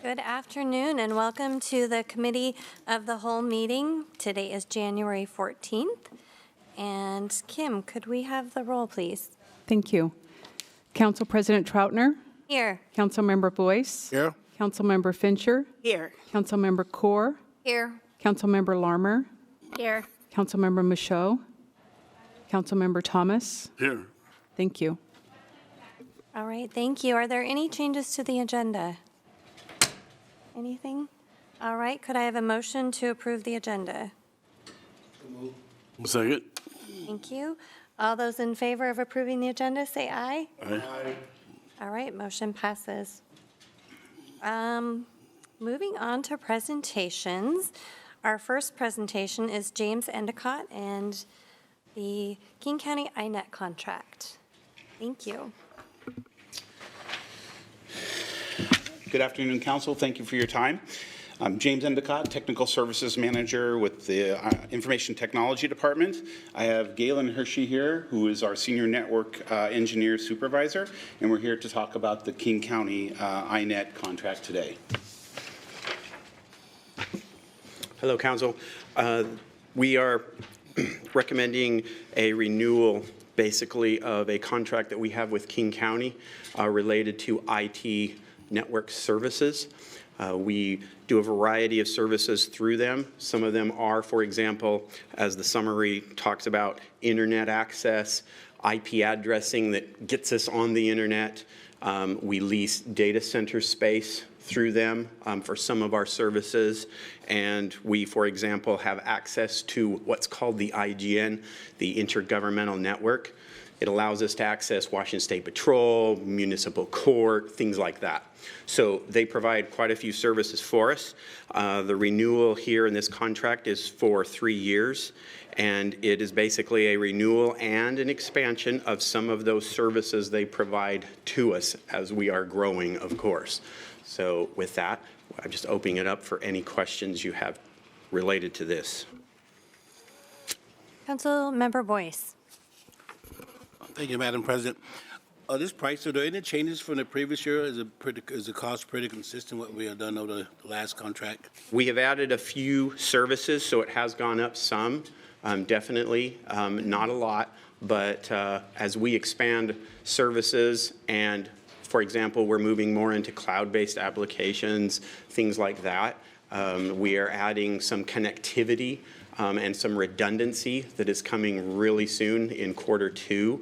Good afternoon and welcome to the Committee of the Whole meeting. Today is January 14th. And Kim, could we have the roll, please? Thank you. Council President Troutner. Here. Councilmember Boyce. Here. Councilmember Fincher. Here. Councilmember Kaur. Here. Councilmember Larmer. Here. Councilmember Michaud. Councilmember Thomas. Here. Thank you. All right, thank you. Are there any changes to the agenda? Anything? All right, could I have a motion to approve the agenda? Second. Thank you. All those in favor of approving the agenda, say aye. Aye. All right, motion passes. Moving on to presentations. Our first presentation is James Endicott and the King County INET contract. Thank you. Good afternoon, Council. Thank you for your time. I'm James Endicott, Technical Services Manager with the Information Technology Department. I have Galen Hershey here, who is our Senior Network Engineer Supervisor, and we're here to talk about the King County INET contract today. Hello, Council. We are recommending a renewal, basically, of a contract that we have with King County related to IT network services. We do a variety of services through them. Some of them are, for example, as the summary talks about, internet access, IP addressing that gets us on the internet. We lease data center space through them for some of our services. And we, for example, have access to what's called the IGN, the Intergovernmental Network. It allows us to access Washington State Patrol, municipal court, things like that. So they provide quite a few services for us. The renewal here in this contract is for 3 years, and it is basically a renewal and an expansion of some of those services they provide to us as we are growing, of course. So with that, I'm just opening it up for any questions you have related to this. Councilmember Boyce. Thank you, Madam President. This price, are there any changes from the previous year? Is the cost pretty consistent with what we have done over the last contract? We have added a few services, so it has gone up some, definitely, not a lot, but as we expand services and, for example, we're moving more into cloud-based applications, things like that, we are adding some connectivity and some redundancy that is coming really soon in Q2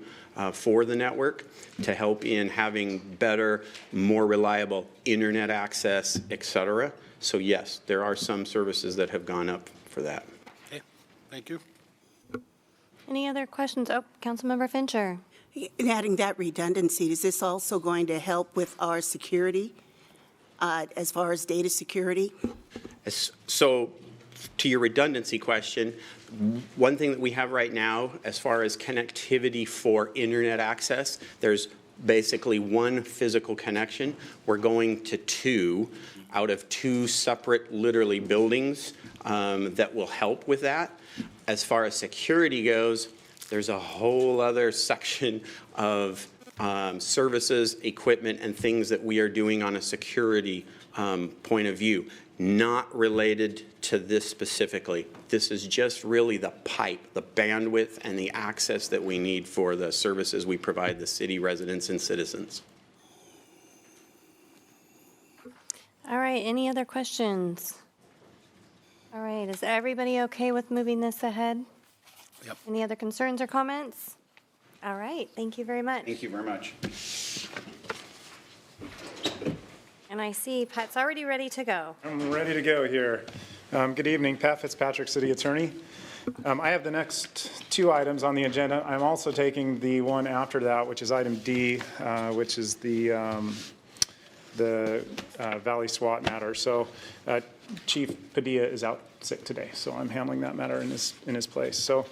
for the network to help in having better, more reliable internet access, et cetera. So yes, there are some services that have gone up for that. Okay, thank you. Any other questions? Oh, Councilmember Fincher. In adding that redundancy, is this also going to help with our security as far as data security? So to your redundancy question, one thing that we have right now as far as connectivity for internet access, there's basically one physical connection. We're going to 2 out of 2 separate, literally, buildings that will help with that. As far as security goes, there's a whole other section of services, equipment, and things that we are doing on a security point of view, not related to this specifically. This is just really the pipe, the bandwidth, and the access that we need for the services we provide the city residents and citizens. All right, any other questions? All right, is everybody okay with moving this ahead? Yep. Any other concerns or comments? All right, thank you very much. Thank you very much. And I see Pat's already ready to go. I'm ready to go here. Good evening, Pat Fitzpatrick, City Attorney. I have the next 2 items on the agenda. I'm also taking the one after that, which is item D, which is the Valley Swat matter. So Chief Padilla is out sick today, so I'm handling that matter in his place. So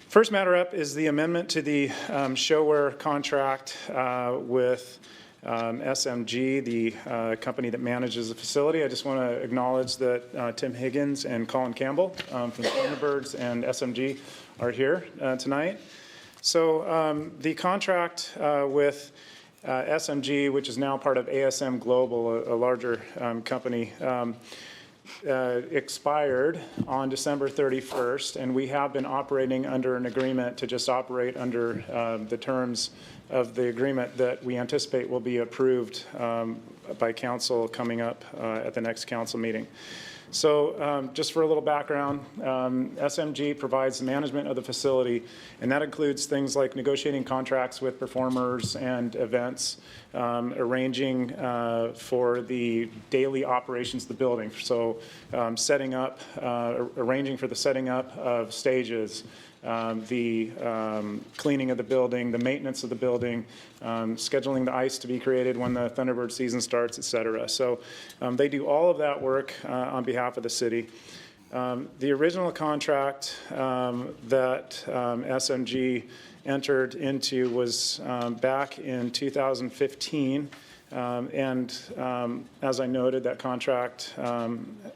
first matter up is the amendment to the showware contract with SMG, the company that manages the facility. I just want to acknowledge that Tim Higgins and Colin Campbell from Thunderbirds and SMG are here tonight. So the contract with SMG, which is now part of ASM Global, a larger company, expired on December 31st, and we have been operating under an agreement to just operate under the terms of the agreement that we anticipate will be approved by council coming up at the next council meeting. So just for a little background, SMG provides the management of the facility, and that includes things like negotiating contracts with performers and events, arranging for the daily operations of the building. So setting up, arranging for the setting up of stages, the cleaning of the building, the maintenance of the building, scheduling the ice to be created when the Thunderbird season starts, et cetera. So they do all of that work on behalf of the city. The original contract that SMG entered into was back in 2015. As I noted, that contract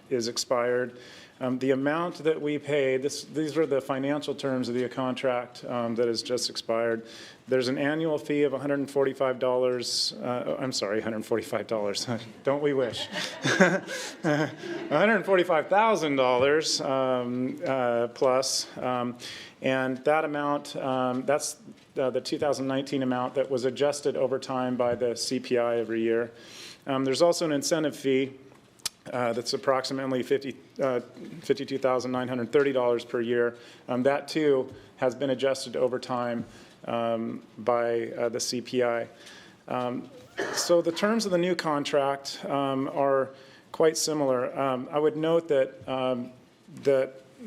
is expired. The amount that we paid, these are the financial terms of the contract that has just expired. There's an annual fee of $145. I'm sorry, $145. Don't we wish? $145,000 plus. And that amount, that's the 2019 amount that was adjusted over time by the CPI every year. There's also an incentive fee that's approximately $52,930 per year. That too has been adjusted over time by the CPI. So the terms of the new contract are quite similar. I would note that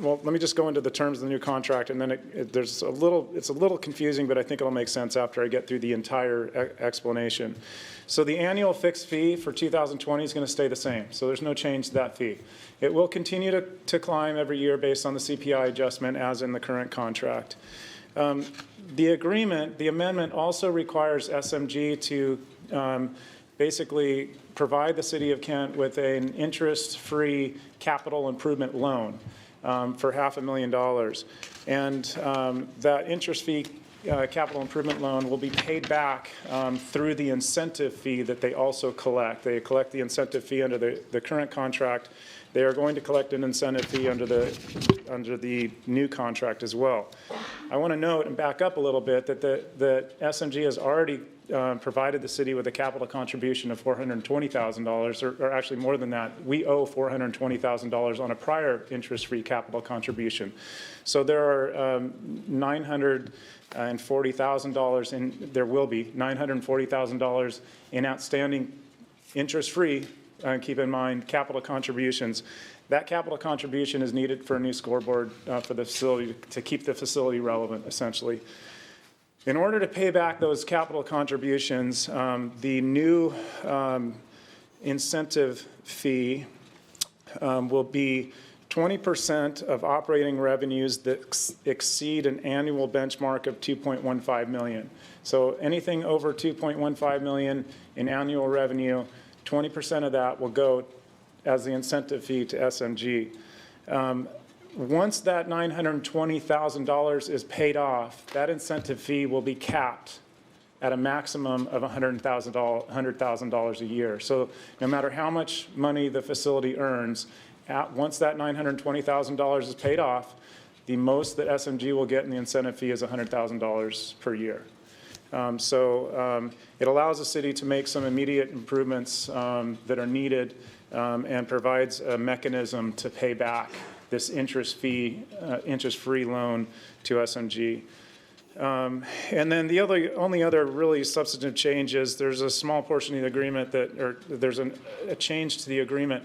well, let me just go into the terms of the new contract, and then it's a little confusing, but I think it'll make sense after I get through the entire explanation. So the annual fixed fee for 2020 is going to stay the same. So there's no change to that fee. It will continue to climb every year based on the CPI adjustment as in the current contract. The amendment also requires SMG to basically provide the city of Kent with an interest-free capital improvement loan for $500,000. And that interest fee capital improvement loan will be paid back through the incentive fee that they also collect. They collect the incentive fee under the current contract. They are going to collect an incentive fee under the new contract as well. I want to note and back up a little bit that SMG has already provided the city with a capital contribution of $420,000, or actually more than that. We owe $420,000 on a prior interest-free capital contribution. So there are $940,000 in, there will be $940,000 in outstanding interest-free, keep in mind, capital contributions. That capital contribution is needed for a new scoreboard for the facility, to keep the facility relevant, essentially. In order to pay back those capital contributions, the new incentive fee will be 20% of operating revenues that exceed an annual benchmark of $2.15 million. So anything over $2.15 million in annual revenue, 20% of that will go as the incentive fee to SMG. Once that $920,000 is paid off, that incentive fee will be capped at a maximum of $100,000 a year. So no matter how much money the facility earns, once that $920,000 is paid off, the most that SMG will get in the incentive fee is $100,000 per year. It allows the city to make some immediate improvements that are needed and provides a mechanism to pay back this interest-free loan to SMG. And then the only other really substantive change is there's a small portion of the agreement there's a change to the agreement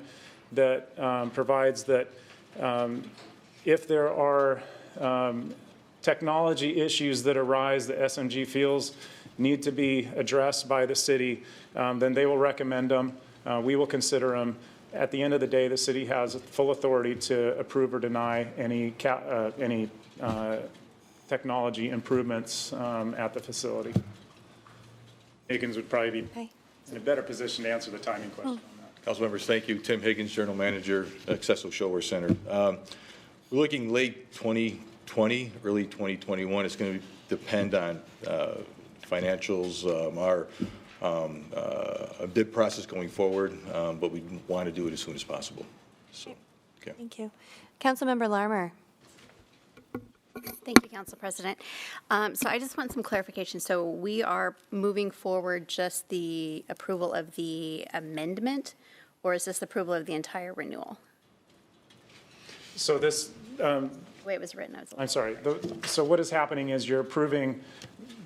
that provides that if there are technology issues that arise that SMG feels need to be addressed by the city, then they will recommend them. We will consider them. At the end of the day, the city has full authority to approve or deny any technology improvements at the facility. Higgins would probably be in a better position to answer the timing question on that. Council members, thank you. Tim Higgins, General Manager, Accessible Shower Center. We're looking late 2020, early 2021. It's going to depend on financials. a bid process going forward, but we want to do it as soon as possible. So, okay. Thank you. Councilmember Larmer. Thank you, Council President. So I just want some clarification. So we are moving forward just the approval of the amendment, or is this approval of the entire renewal? So this, The way it was written, I was. I'm sorry. So what is happening is you're approving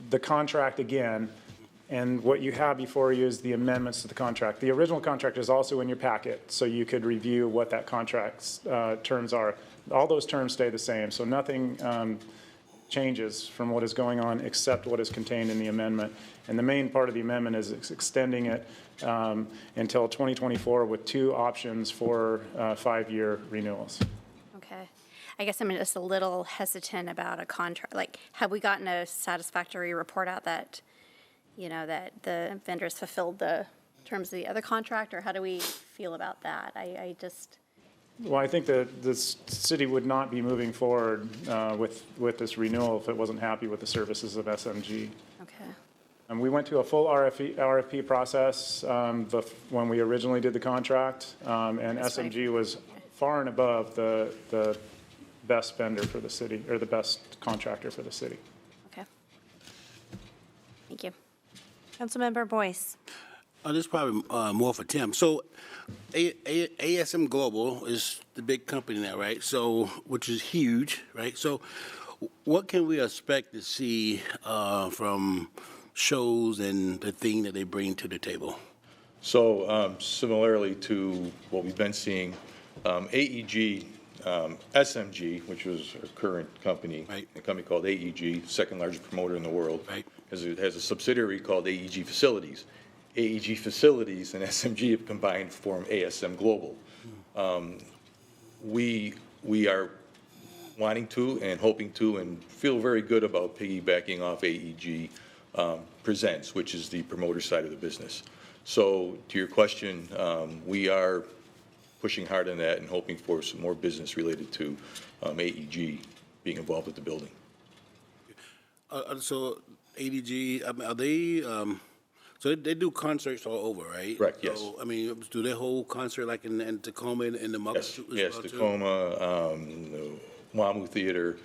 the contract again, and what you have before you is the amendments to the contract. The original contract is also in your packet, so you could review what that contract's terms are. All those terms stay the same, so nothing changes from what is going on except what is contained in the amendment. And the main part of the amendment is extending it until 2024 with 2 options for 5-year renewals. Okay. I guess I'm just a little hesitant about a contract. Like, have we gotten a satisfactory report out that, you know, that the vendors fulfilled the terms of the other contract, or how do we feel about that? I just. Well, I think that the city would not be moving forward with this renewal if it wasn't happy with the services of SMG. Okay. And we went to a full RFP process when we originally did the contract, and That's right. SMG was far and above the best vendor for the city, or the best contractor for the city. Okay. Thank you. Councilmember Boyce. This is probably more for Tim. So ASM Global is the big company now, right? So, which is huge, right? So what can we expect to see from shows and the thing that they bring to the table? So similarly to what we've been seeing, AEG, SMG, which was our current company, Right. a company called AEG, second largest promoter in the world, Right. has a subsidiary called AEG Facilities. AEG Facilities and SMG have combined to form ASM Global. We are wanting to and hoping to and feel very good about piggybacking off AEG Presents, which is the promoter side of the business. So to your question, we are pushing hard on that and hoping for some more business related to AEG being involved with the building. So ADG, are they, so they do concerts all over, right? Correct, yes. So, I mean, do they hold concert like in Tacoma and the Muppet? Yes, Tacoma, the WAMU Theater,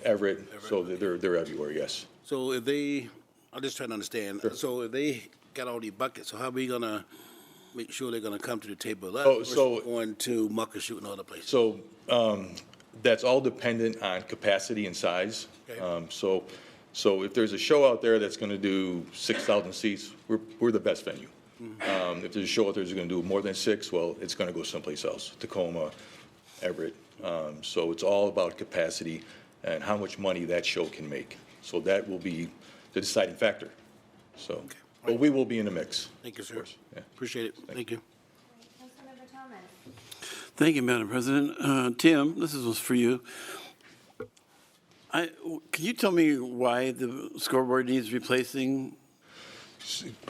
Everett, so they're everywhere, yes. So if they, I'm just trying to understand. So if they got all these buckets, so how are we gonna make sure they're gonna come to the table? Versus going to Muckleshoot and other places. So that's all dependent on capacity and size. Okay. So if there's a show out there that's going to do 6,000 seats, we're the best venue. If there's a show out there that's going to do more than 6, well, it's going to go someplace else, Tacoma, Everett. So it's all about capacity and how much money that show can make. So that will be the deciding factor. So, but we will be in the mix. Thank you, of sir. course. Yeah. Appreciate it. Thank you. Councilmember Thomas. Thank you, Madam President. Tim, this is for you. Can you tell me why the scoreboard needs replacing?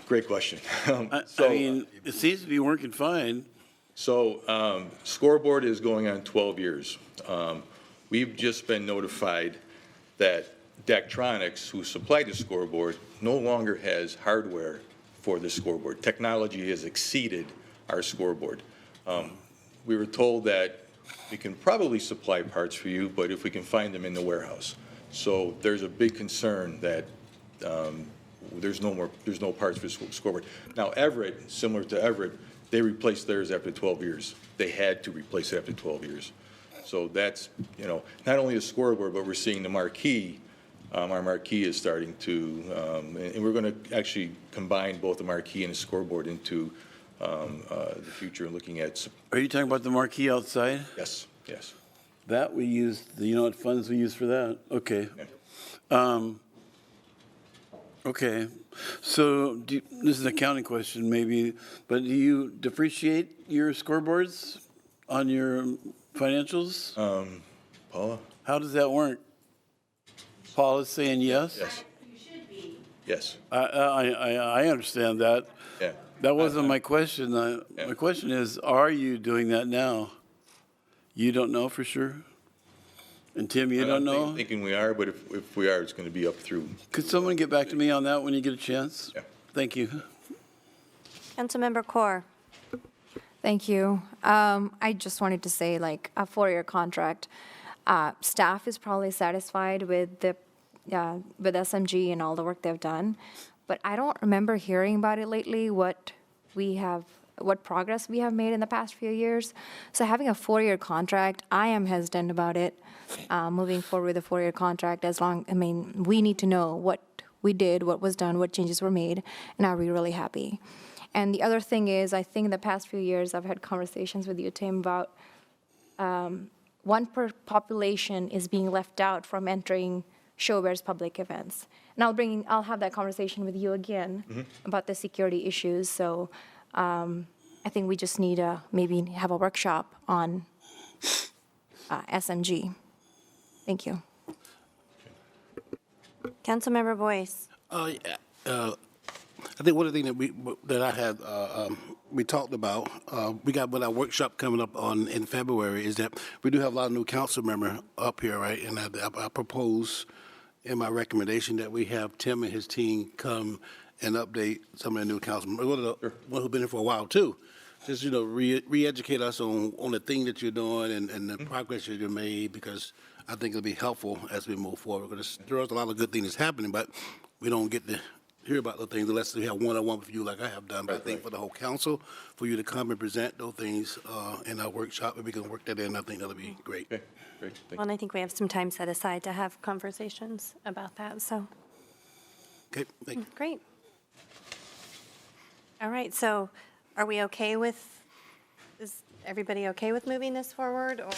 Great question. I mean, it seems to be working fine. So Scoreboard is going on 12 years. We've just been notified that Daktronics, who supplied the scoreboard, no longer has hardware for the scoreboard. Technology has exceeded our scoreboard. We were told that we can probably supply parts for you, but if we can find them in the warehouse. So there's a big concern that there's no parts for scoreboard. Now Everett, similar to Everett, they replaced theirs after 12 years. They had to replace it after 12 years. So that's, you know, not only the scoreboard, but we're seeing the marquee. Our marquee is starting to, and we're going to actually combine both the marquee and the scoreboard into the future, looking at. Are you talking about the marquee outside? Yes, yes. That we used, you know what funds we used for that? Okay. Yeah. Okay. So this is an accounting question maybe, but do you depreciate your scoreboards on your financials? Paula? How does that work? Paul is saying yes? Yes. Yes. I understand that. Yeah. That wasn't my question. Yeah. My question is, are you doing that now? You don't know for sure? And Tim, you don't know? I'm thinking we are, but if we are, it's going to be up through. Could someone get back to me on that when you get a chance? Yeah. Thank you. Councilmember Corr. Thank you. I just wanted to say, like, a 4-year contract. Staff is probably satisfied with with SMG and all the work they've done, but I don't remember hearing about it lately. What progress we have made in the past few years. So having a 4-year contract, I am hesitant about it. Moving forward with a 4-year contract, we need to know what we did, what was done, what changes were made, and are we really happy? And the other thing is, I think in the past few years, I've had conversations with you, Tim, about one per population is being left out from entering Showware's public events. And I'll have that conversation with you again about the security issues. So I think we just need to maybe have a workshop on SMG. Thank you. Councilmember Boyce. I think one of the things we talked about, we got with our workshop coming up in February, is that we do have a lot of new council members up here, right? And I propose in my recommendation that we have Tim and his team come and update some of the new council members, one who've been here for a while too. Just, re-educate us on the thing that you're doing and the progress that you made, because I think it'll be helpful as we move forward. Because there's a lot of good things happening, but we don't get to hear about those things unless we have one-on-one with you like I have done. But I think for the whole council, for you to come and present those things in our workshop, if we can work that in, I think that'll be great. Okay, great. Thank Well, and I think we have some time set aside to have conversations about that, so, Okay, thank you. great. All right, so are we okay is everybody okay with moving this forward, or?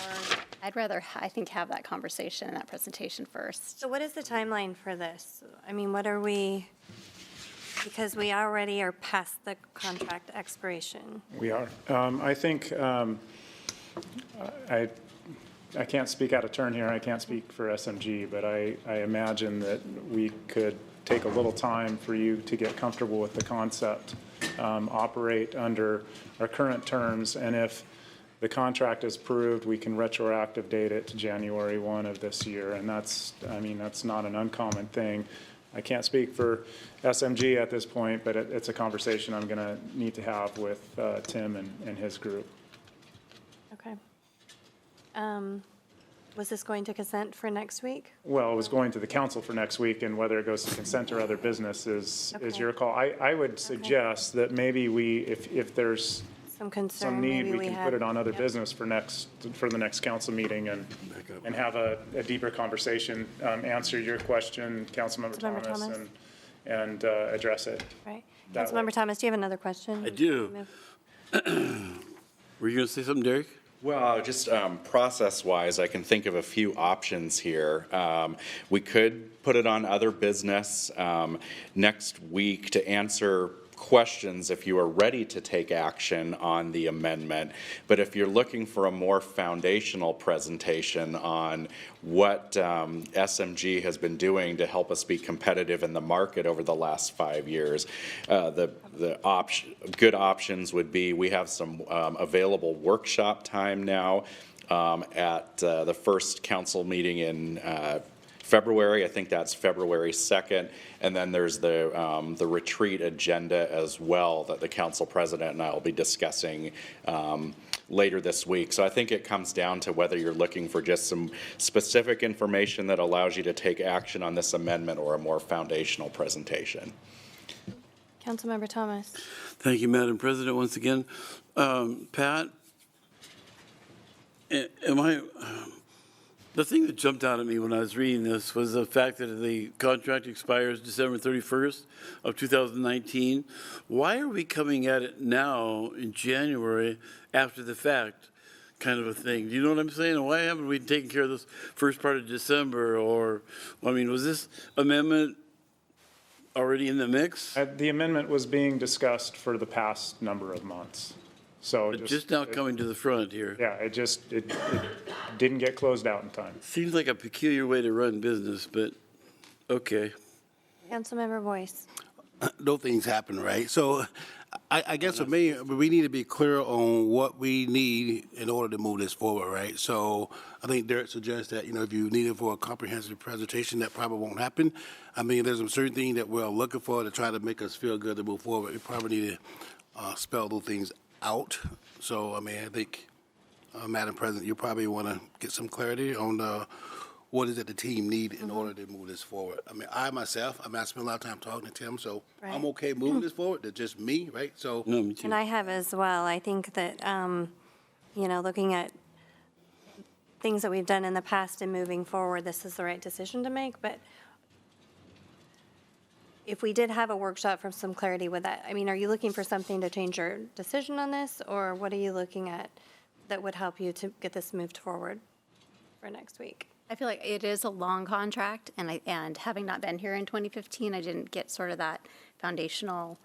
I'd rather, I think, have that conversation and that presentation first. So what is the timeline for this? I mean, what are we, because we already are past the contract expiration. We are. I think, I can't speak out of turn here, I can't speak for SMG, but I imagine that we could take a little time for you to get comfortable with the concept, operate under our current terms, and if the contract is approved, we can retroactive date it to January 1 of this year, and that's not an uncommon thing. I can't speak for SMG at this point, but it's a conversation I'm going to need to have with Tim and his group. Okay. Was this going to consent for next week? Well, it was going to the council for next week, and whether it goes to consent or other business is your call. I would suggest that maybe if there's Some concern, some need, maybe we can have. put it on other Yep. business for the next council meeting and have a deeper conversation, answer your question, Councilmember Councilmember Thomas, Thomas. and address it. Right. that way. Councilmember Thomas, do you have another question? I do. Were you going to say something, Derek? Well, just process-wise, I can think of a few options here. We could put it on other business next week to answer questions if you are ready to take action on the amendment. But if you're looking for a more foundational presentation on what SMG has been doing to help us be competitive in the market over the last 5 years, the good options would be, we have some available workshop time now at the first council meeting in February. I think that's February 2nd. And then there's the retreat agenda as well that the council president and I will be discussing later this week. So I think it comes down to whether you're looking for just some specific information that allows you to take action on this amendment or a more foundational presentation. Councilmember Thomas. Thank you, Madam President, once again. Pat, the thing that jumped out at me when I was reading this was the fact that the contract expires December 31st of 2019. Why are we coming at it now in January after the fact, kind of a thing? Do you know what I'm saying? Why haven't we taken care of this first part of December? Or, was this amendment already in the mix? The amendment was being discussed for the past number of months. So But just now coming to the front here. Yeah, it didn't get closed out in time. Seems like a peculiar way to run business, but okay. Councilmember Boyce. Those things happen, right? So I guess for me, we need to be clear on what we need in order to move this forward, right? So I think Derek suggests that, if you need it for a comprehensive presentation, that probably won't happen. I mean, there's some certain things that we're looking for to try to make us feel good to move forward. We probably need to spell those things out. So, I mean, I think, Madam President, you probably want to get some clarity on what is it the team need in order to move this forward. I mean, I spent a lot of time talking to Tim, so I'm Right. okay moving this forward. That's just me, right? So, No, me too. And I have as well. I think that, looking at things that we've done in the past and moving forward, this is the right decision to make. But if we did have a workshop for some clarity with that, I mean, are you looking for something to change your decision on this? Or what are you looking at that would help you to get this moved forward for next week? I feel like it is a long contract, and having not been here in 2015, I didn't get sort of that foundational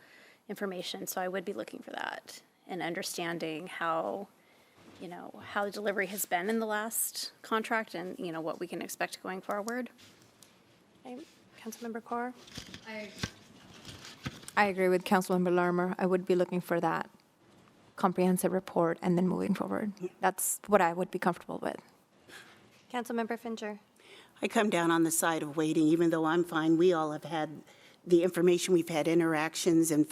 information. So I would be looking for that and understanding how the delivery has been in the last contract and, what we can expect going forward. Okay, Councilmember Kaur? I agree with Councilmember Larmer. I would be looking for that comprehensive report and then moving forward. That's what I would be comfortable with. Councilmember Fincher? I come down on the side of waiting, even though I'm fine. We all have had the information, we've had interactions and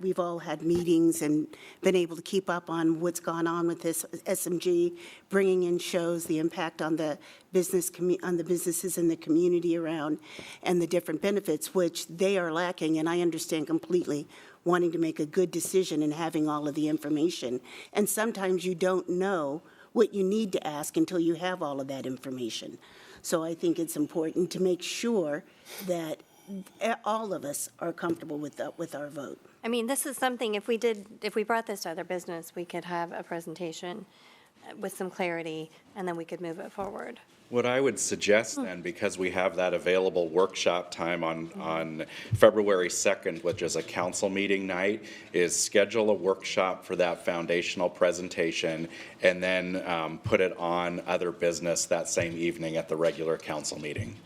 we've all had meetings and been able to keep up on what's gone on with this SMG, bringing in shows, the impact on the businesses in the community around, and the different benefits, which they are lacking, and I understand completely wanting to make a good decision and having all of the information. And sometimes you don't know what you need to ask until you have all of that information. So I think it's important to make sure that all of us are comfortable with our vote. I mean, this is something, if we brought this to other business, we could have a presentation with some clarity, and then we could move it forward. What I would suggest then, because we have that available workshop time on February 2nd, which is a council meeting night, is schedule a workshop for that foundational presentation and then put it on other business that same evening at the regular council meeting.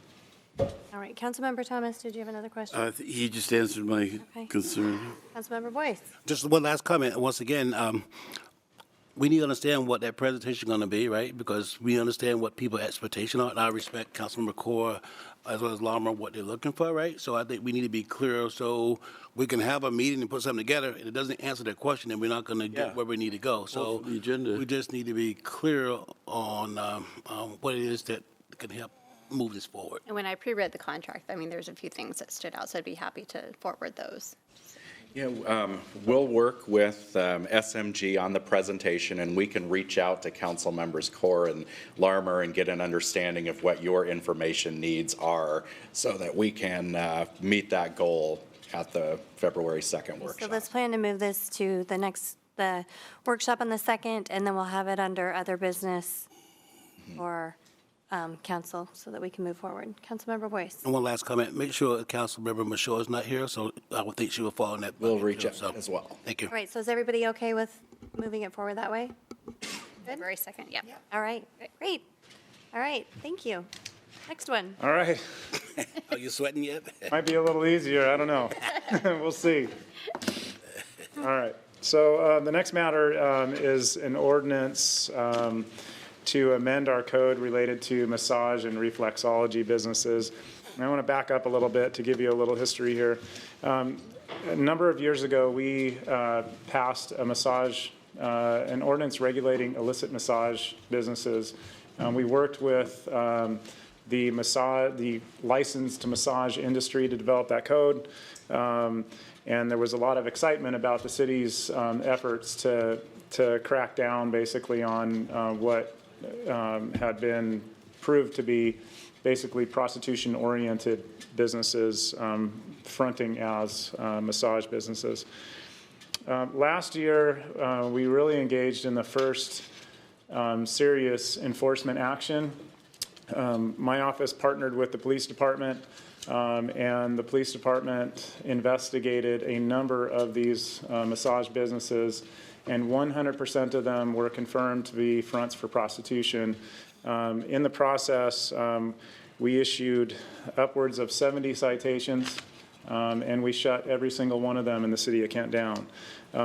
All right, Councilmember Thomas, did you have another question? He just answered my Okay. concern. Councilmember Boyce? just one last comment. Once again, we need to understand what that presentation is going to be, right? Because we understand what people's expectations are, and I respect Councilmember Kaur as well as Lamar, what they're looking for, right? So I think we need to be clear so we can have a meeting and put something together, and it doesn't answer the question, and we're not going to get where we need to go. So the agenda. we just need to be clear on what it is that can help move this forward. And when I pre-read the contract, I mean, there's a few things that stood out, so I'd be happy to forward those. Yeah, we'll work with SMG on the presentation, and we can reach out to council members Kaur and Larmer and get an understanding of what your information needs are so that we can meet that goal at the February 2nd So workshop. let's plan to move this to the workshop on the 2nd, and then we'll have it under other business or council so that we can move forward. Councilmember Boyce? And one last comment, make sure Councilmember Michaud is not here, so I would think she will fall in that We'll bucket, reach too. out So, as well. Thank you. All right, so is everybody okay with moving it forward that way? February 2nd, yeah. All right, great. All right, thank you. Next one. All right. Are you sweating yet? Might be a little easier, I don't know. We'll see. All right, so the next matter is an ordinance to amend our code related to massage and reflexology businesses. And I want to back up a little bit to give you a little history here. A number of years ago, we passed an ordinance regulating illicit massage businesses. We worked with the licensed massage industry to develop that code. And there was a lot of excitement about the city's efforts to crack down basically on what had been proved to be basically prostitution-oriented businesses fronting as massage businesses. Last year, we really engaged in the first serious enforcement action. My office partnered with the police department, and the police department investigated a number of these massage businesses, and 100% of them were confirmed to be fronts for prostitution. In the process, we issued upwards of 70 citations and we shut every single one of them in the city of Kent down.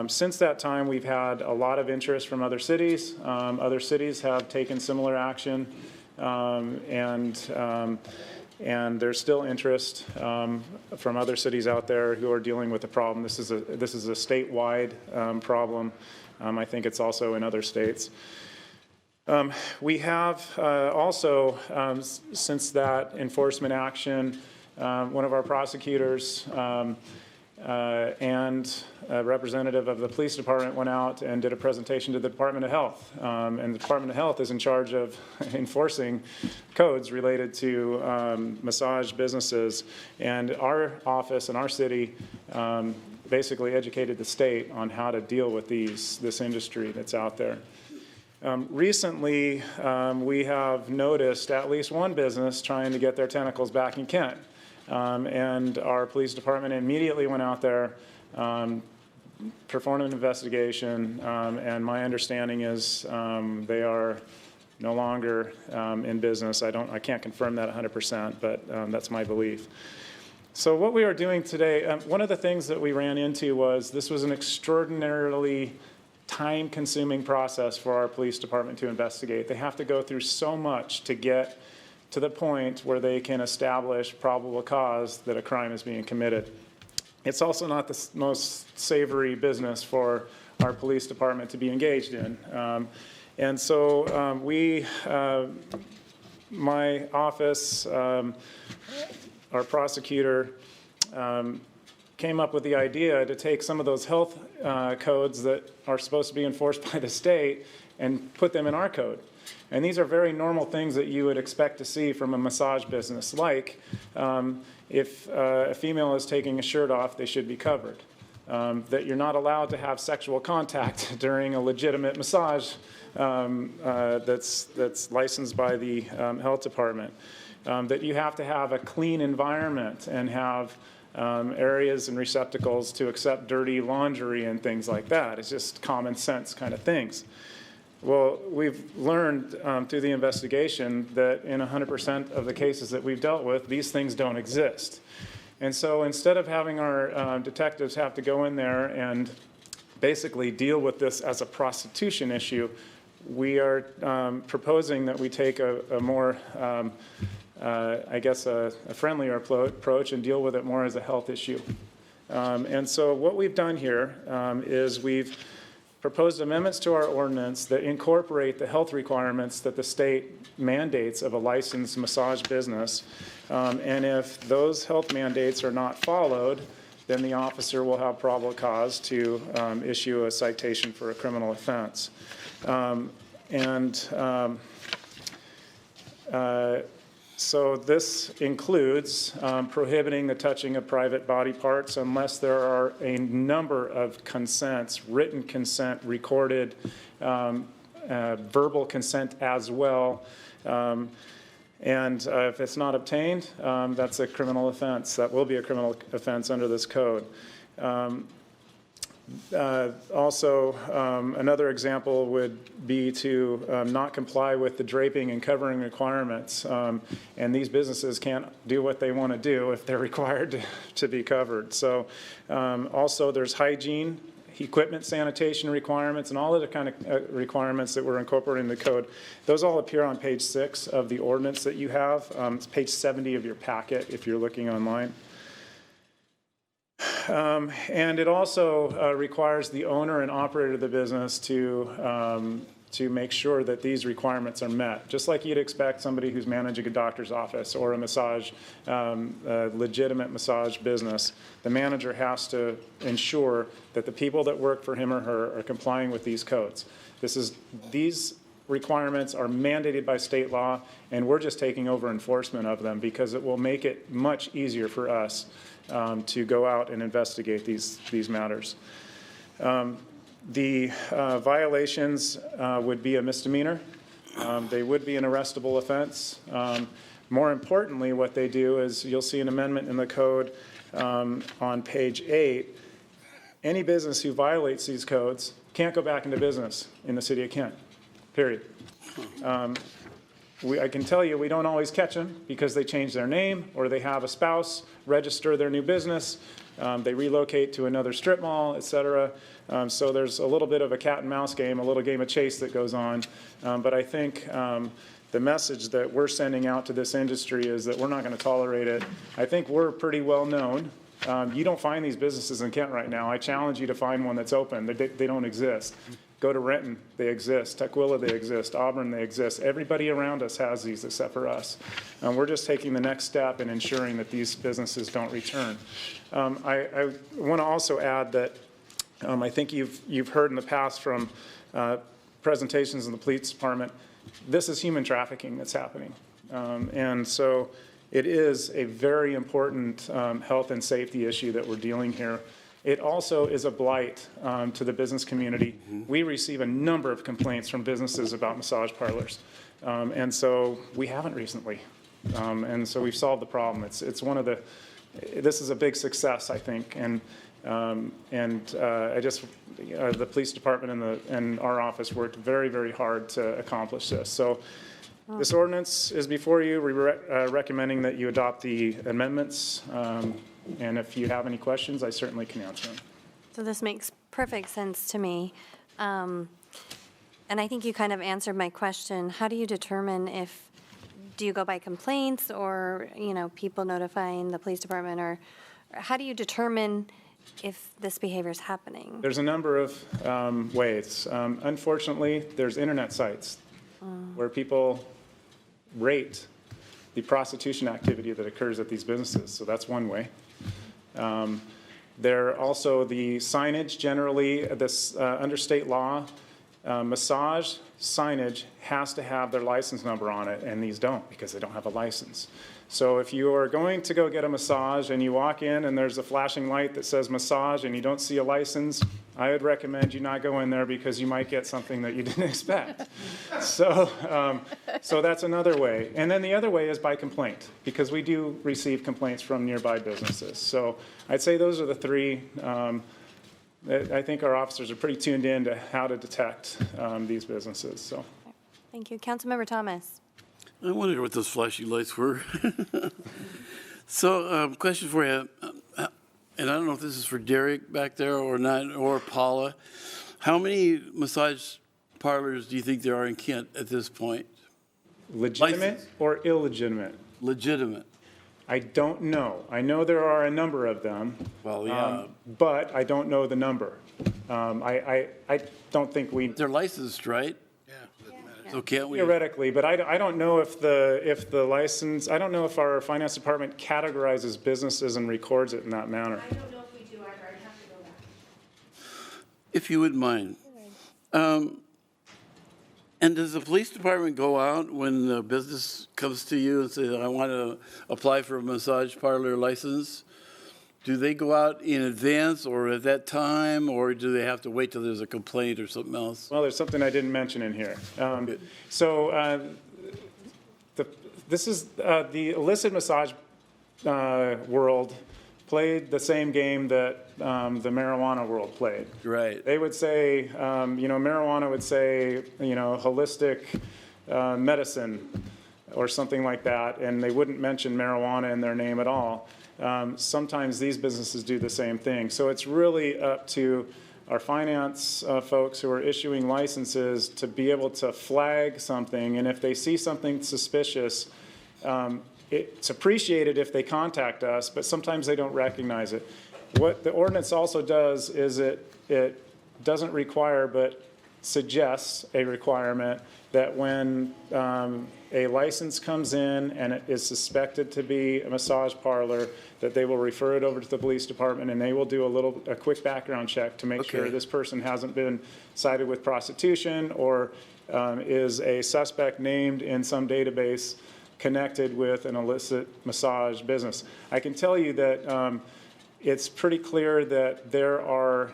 Since that time, we've had a lot of interest from other cities. Other cities have taken similar action, and there's still interest from other cities out there who are dealing with the problem. This is a statewide problem. I think it's also in other states. We have also, since that enforcement action, one of our prosecutors and a representative of the police department went out and did a presentation to the Department of Health. And the Department of Health is in charge of enforcing codes related to massage businesses. And our office and our city basically educated the state on how to deal with this industry that's out there. Recently, we have noticed at least one business trying to get their tentacles back in Kent. And our police department immediately went out there, performed an investigation, and my understanding is they are no longer in business. I can't confirm that 100%, but that's my belief. So what we are doing today, one of the things that we ran into was this was an extraordinarily time-consuming process for our police department to investigate. They have to go through so much to get to the point where they can establish probable cause that a crime is being committed. It's also not the most savory business for our police department to be engaged in. And so my office, our prosecutor, came up with the idea to take some of those health codes that are supposed to be enforced by the state and put them in our code. And these are very normal things that you would expect to see from a massage business, like if a female is taking a shirt off, they should be covered. That you're not allowed to have sexual contact during a legitimate massage that's licensed by the health department. That you have to have a clean environment and have areas and receptacles to accept dirty laundry and things like that. It's just common sense kind of things. Well, we've learned through the investigation that in 100% of the cases that we've dealt with, these things don't exist. And so instead of having our detectives have to go in there and basically deal with this as a prostitution issue, we are proposing that we take a more, I guess, a friendlier approach and deal with it more as a health issue. And so what we've done here is we've proposed amendments to our ordinance that incorporate the health requirements that the state mandates of a licensed massage business. And if those health mandates are not followed, then the officer will have probable cause to issue a citation for a criminal offense. So this includes prohibiting the touching of private body parts unless there are a number of consents, written consent, recorded, verbal consent as well. And if it's not obtained, that's a criminal offense. That will be a criminal offense under this code. Also, another example would be to not comply with the draping and covering requirements. And these businesses can't do what they want to do if they're required to be covered. So also there's hygiene, equipment sanitation requirements, and all of the kind of requirements that we're incorporating in the code. Those all appear on page 6 of the ordinance that you have. It's page 70 of your packet if you're looking online. And it also requires the owner and operator of the business to make sure that these requirements are met. Just like you'd expect somebody who's managing a doctor's office or a massage, a legitimate massage business, the manager has to ensure that the people that work for him or her are complying with these codes. These requirements are mandated by state law, and we're just taking over enforcement of them because it will make it much easier for us to go out and investigate these matters. The violations would be a misdemeanor. They would be an arrestable offense. More importantly, what they do is you'll see an amendment in the code on page 8. Any business who violates these codes can't go back into business in the city of Kent, period. I can tell you, we don't always catch them because they change their name or they have a spouse register their new business. They relocate to another strip mall, et cetera. So there's a little bit of a cat and mouse game, a little game of chase that goes on. But I think the message that we're sending out to this industry is that we're not going to tolerate it. I think we're pretty well known. You don't find these businesses in Kent right now. I challenge you to find one that's open. They don't exist. Go to Renton, they exist. Tukwila, they exist. Auburn, they exist. Everybody around us has these except for us. We're just taking the next step in ensuring that these businesses don't return. I want to also add that I think you've heard in the past from presentations in the police department, this is human trafficking that's happening. And so it is a very important health and safety issue that we're dealing here. It also is a blight to the business community. We receive a number of complaints from businesses about massage parlors. And so we haven't recently. And so we've solved the problem. It's one of this is a big success, I think. And I just, the police department and our office worked very, very hard to accomplish this. So this ordinance is before you. We're recommending that you adopt the amendments. And if you have any questions, I certainly can answer them. So this makes perfect sense to me. And I think you kind of answered my question. How do you determine do you go by complaints or, people notifying the police department, or how do you determine if this behavior is happening? There's a number of ways. Unfortunately, there's internet sites where people rate the prostitution activity that occurs at these businesses. So that's one way. There are also the signage. Generally, this under state law, massage signage has to have their license number on it, and these don't because they don't have a license. So if you are going to go get a massage and you walk in and there's a flashing light that says massage and you don't see a license, I would recommend you not go in there because you might get something that you didn't expect. So that's another way. And then the other way is by complaint, because we do receive complaints from nearby businesses. So I'd say those are the three. I think our officers are pretty tuned in to how to detect these businesses. So, Thank you. Councilmember Thomas. I wondered what those flashing lights were. So, question for you, and I don't know if this is for Derek back there or not, or Paula. How many massage parlors do you think there are in Kent at this point? Legitimate or illegitimate? Legitimate. I don't know. I know there are a number of them. Well, yeah. But I don't know the number. I don't think we. They're licensed, right? So can't we? Theoretically, but I don't know if the license, I don't know if our finance department categorizes businesses and records it in that manner. I don't know if we do either. I'd have to go back. If you wouldn't mind. And does the police department go out when the business comes to you and says, I want to apply for a massage parlor license? Do they go out in advance or at that time, or do they have to wait till there's a complaint or something else? Well, there's something I didn't mention in here. This is the illicit massage world played the same game that the marijuana world played. Right. They would say, marijuana would say, holistic medicine or something like that, and they wouldn't mention marijuana in their name at all. Sometimes these businesses do the same thing. So it's really up to our finance folks who are issuing licenses to be able to flag something, and if they see something suspicious, it's appreciated if they contact us, but sometimes they don't recognize it. What the ordinance also does is it doesn't require, but suggests a requirement that when a license comes in and it is suspected to be a massage parlor, that they will refer it over to the police department and they will do a quick background check to make sure this person hasn't been cited with prostitution or is a suspect named in some database connected with an illicit massage business. I can tell you that it's pretty clear that there are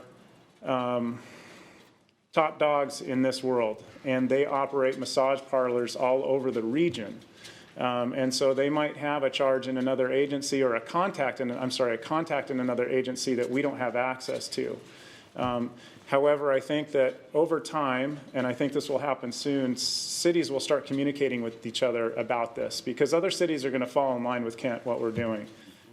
top dogs in this world, and they operate massage parlors all over the region. And so they might have a charge in another agency or a contact in another agency that we don't have access to. However, I think that over time, and I think this will happen soon, cities will start communicating with each other about this, because other cities are going to fall in line with Kent, what we're doing.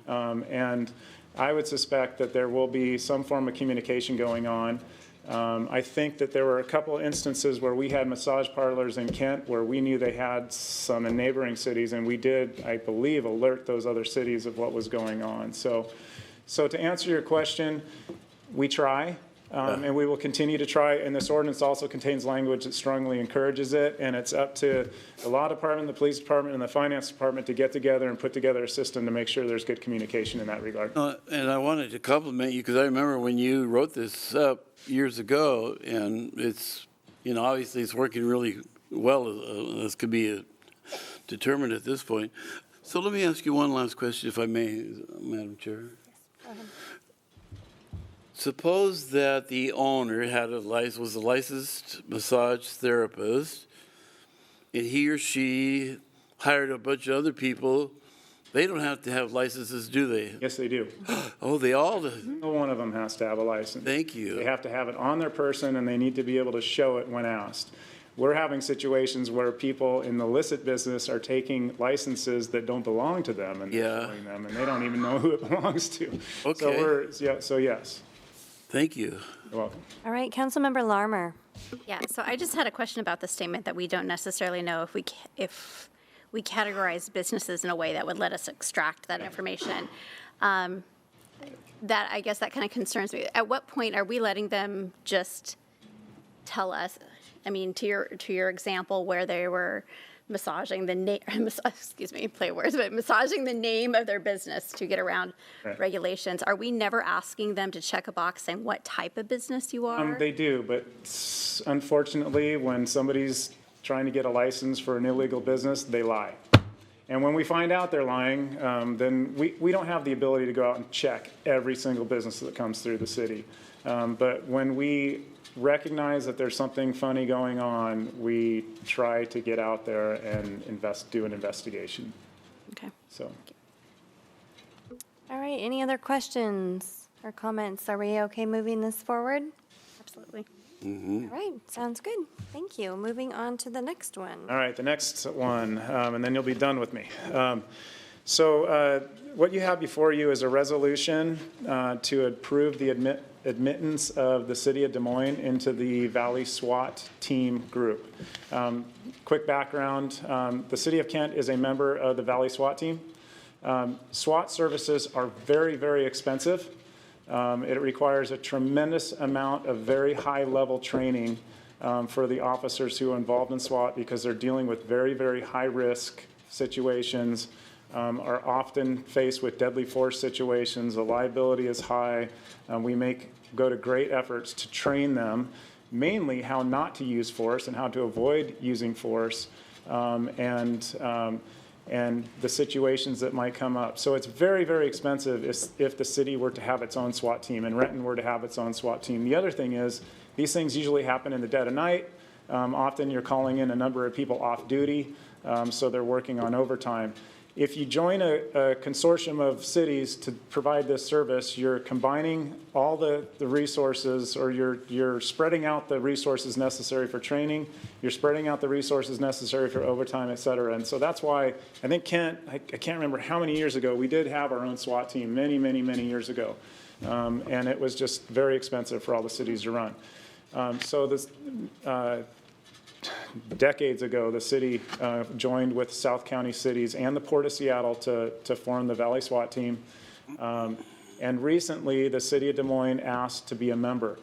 And I would suspect that there will be some form of communication going on. I think that there were a couple instances where we had massage parlors in Kent where we knew they had some in neighboring cities, and we did, I believe, alert those other cities of what was going on. So to answer your question, we try. And we will continue to try, and this ordinance also contains language that strongly encourages it, and it's up to the law department, the police department, and the finance department to get together and put together a system to make sure there's good communication in that regard. And I wanted to compliment you, because I remember when you wrote this up years ago, and it's, obviously it's working really well, as could be determined at this point. So let me ask you one last question, if I may, Madam Chair. Yes, go ahead. Suppose that the owner was a licensed massage therapist, and he or she hired a bunch of other people. They don't have to have licenses, do they? Yes, they do. Oh, they all do? No one of them has to have a license. Thank you. They have to have it on their person, and they need to be able to show it when asked. We're having situations where people in the illicit business are taking licenses that don't belong to them, and they're showing them, and they don't even know who it belongs to. Okay. So yes. Thank you. You're welcome. All right, Councilmember Larmer. Yeah, so I just had a question about the statement that we don't necessarily know if we categorize businesses in a way that would let us extract that information. That, I guess that kind of concerns me. At what point are we letting them just tell us, I mean, to your example where they were massaging the name, play words, but massaging the name of their business to get around regulations. Are we never asking them to check a box saying what type of business you are? They do, but unfortunately, when somebody's trying to get a license for an illegal business, they lie. And when we find out they're lying, then we don't have the ability to go out and check every single business that comes through the city. But when we recognize that there's something funny going on, we try to get out there and do an investigation. Okay. So. All right, any other questions or comments? Are we okay moving this forward? Absolutely. All right, sounds good. Thank you. Moving on to the next one. All right, the next one, and then you'll be done with me. So what you have before you is a resolution to approve the admittance of the city of Des Moines into the Valley SWAT team group. Quick background, the city of Kent is a member of the Valley SWAT team. SWAT services are very, very expensive. It requires a tremendous amount of very high-level training for the officers who are involved in SWAT, because they're dealing with very, very high-risk situations, are often faced with deadly force situations. The liability is high. We go to great efforts to train them, mainly how not to use force and how to avoid using force, and the situations that might come up. So it's very, very expensive if the city were to have its own SWAT team and Renton were to have its own SWAT team. The other thing is, these things usually happen in the dead of night. Often you're calling in a number of people off duty, so they're working on overtime. If you join a consortium of cities to provide this service, you're combining all the resources, or you're spreading out the resources necessary for training, you're spreading out the resources necessary for overtime, et cetera. And so that's why I think Kent, I can't remember how many years ago, we did have our own SWAT team many, many, many years ago. And it was just very expensive for all the cities to run. So this, decades ago, the city joined with South County cities and the Port of Seattle to form the Valley SWAT team. And recently, the city of Des Moines asked to be a member.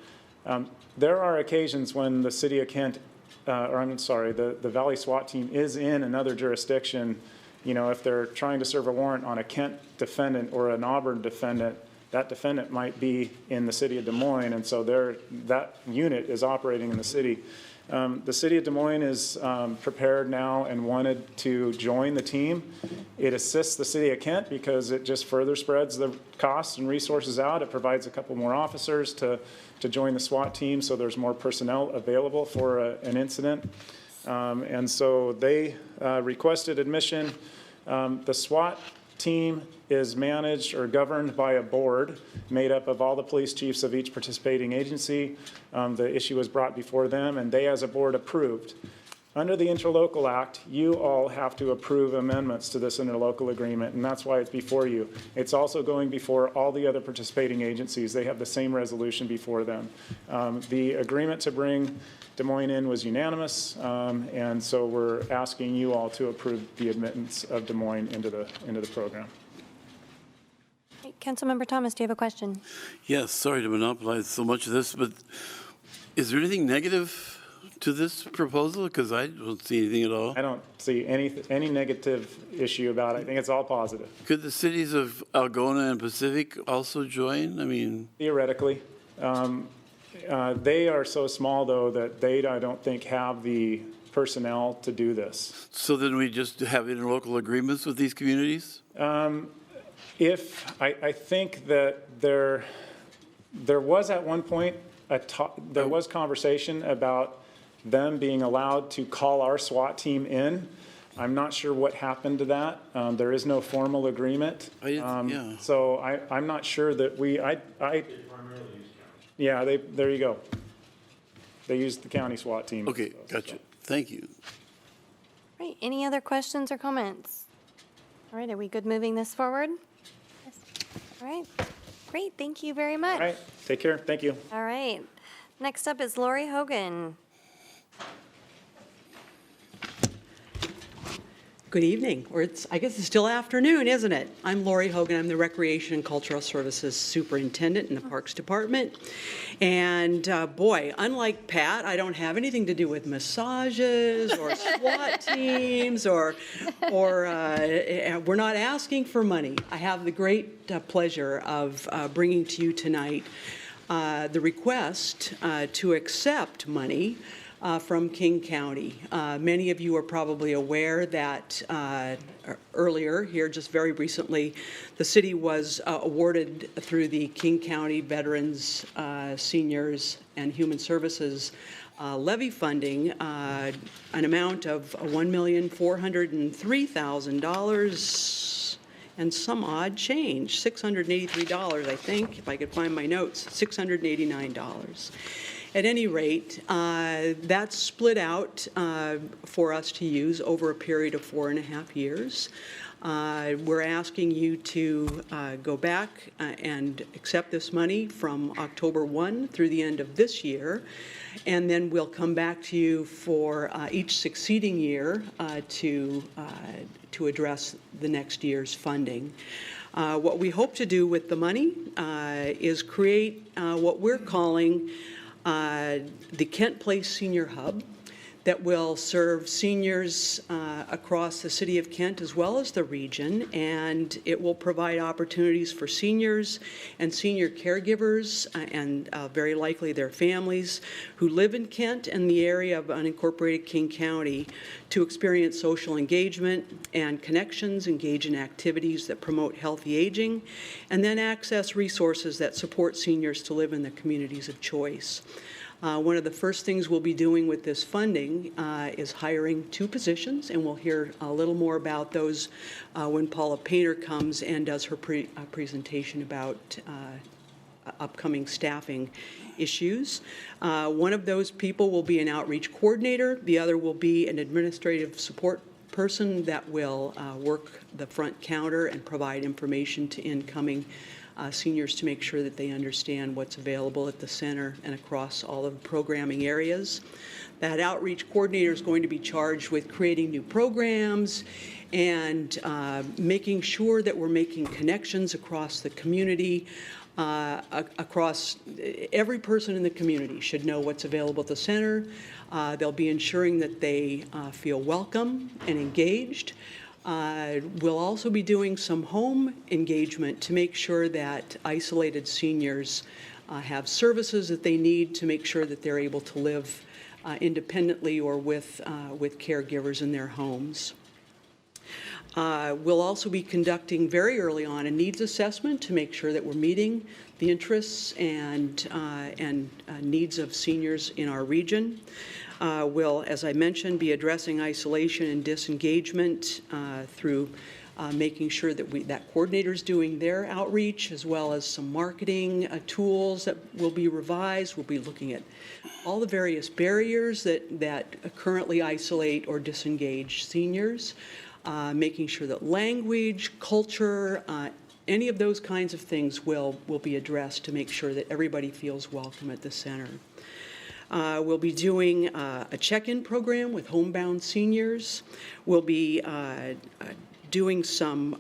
There are occasions when the city of Kent, the Valley SWAT team is in another jurisdiction. You know, if they're trying to serve a warrant on a Kent defendant or an Auburn defendant, that defendant might be in the city of Des Moines, and so that unit is operating in the city. The city of Des Moines is prepared now and wanted to join the team. It assists the city of Kent because it just further spreads the costs and resources out. It provides a couple more officers to join the SWAT team, so there's more personnel available for an incident. And so they requested admission. The SWAT team is managed or governed by a board made up of all the police chiefs of each participating agency. The issue was brought before them, and they as a board approved. Under the Interlocal Act, you all have to approve amendments to this interlocal agreement, and that's why it's before you. It's also going before all the other participating agencies. They have the same resolution before them. The agreement to bring Des Moines in was unanimous, and so we're asking you all to approve the admittance of Des Moines into the program. Councilmember Thomas, do you have a question? Yes, sorry to monopolize so much of this, but is there anything negative to this proposal? Because I don't see anything at all. I don't see any negative issue about it. I think it's all positive. Could the cities of Algona and Pacific also join? I mean, Theoretically. They are so small, though, that they, I don't think, have the personnel to do this. so then we just have interlocal agreements with these communities? I think that there was at one point, there was conversation about them being allowed to call our SWAT team in. I'm not sure what happened to that. There is no formal agreement. Yeah. So I'm not sure that yeah, there you go. They used the county SWAT team. Okay, gotcha. Thank you. Right, any other questions or comments? All right, are we good moving this forward? Yes. All right, great, thank you very much. All right, take care, thank you. All right, next up is Laurie Hogan. Good evening, or I guess it's still afternoon, isn't it? I'm Laurie Hogan. I'm the Recreation and Cultural Services Superintendent in the Parks Department. And boy, unlike Pat, I don't have anything to do with massages or SWAT teams or we're not asking for money. I have the great pleasure of bringing to you tonight the request to accept money from King County. Many of you are probably aware that earlier here, just very recently, the city was awarded through the King County Veterans, Seniors, and Human Services levy funding an amount of $1,403,000 and some odd change, $683, I think, if I could find my notes, $689. At any rate, that's split out for us to use over a period of 4.5 years. We're asking you to go back and accept this money from October 1 through the end of this year, and then we'll come back to you for each succeeding year to address the next year's funding. What we hope to do with the money is create what we're calling the Kent Place Senior Hub that will serve seniors across the city of Kent as well as the region, and it will provide opportunities for seniors and senior caregivers and very likely their families who live in Kent and the area of unincorporated King County to experience social engagement and connections, engage in activities that promote healthy aging, and then access resources that support seniors to live in the communities of choice. One of the first things we'll be doing with this funding is hiring 2 positions, and we'll hear a little more about those when Paula Painter comes and does her presentation about upcoming staffing issues. One of those people will be an outreach coordinator. The other will be an administrative support person that will work the front counter and provide information to incoming seniors to make sure that they understand what's available at the center and across all of the programming areas. That outreach coordinator is going to be charged with creating new programs and making sure that we're making connections across the community. Across every person in the community should know what's available at the center. They'll be ensuring that they feel welcome and engaged. We'll also be doing some home engagement to make sure that isolated seniors have services that they need to make sure that they're able to live independently or with caregivers in their homes. We'll also be conducting very early on a needs assessment to make sure that we're meeting the interests and needs of seniors in our region. We'll, as I mentioned, be addressing isolation and disengagement through making sure that coordinator's doing their outreach, as well as some marketing tools that will be revised. We'll be looking at all the various barriers that currently isolate or disengage seniors, making sure that language, culture, any of those kinds of things will be addressed to make sure that everybody feels welcome at the center. We'll be doing a check-in program with homebound seniors. We'll be doing some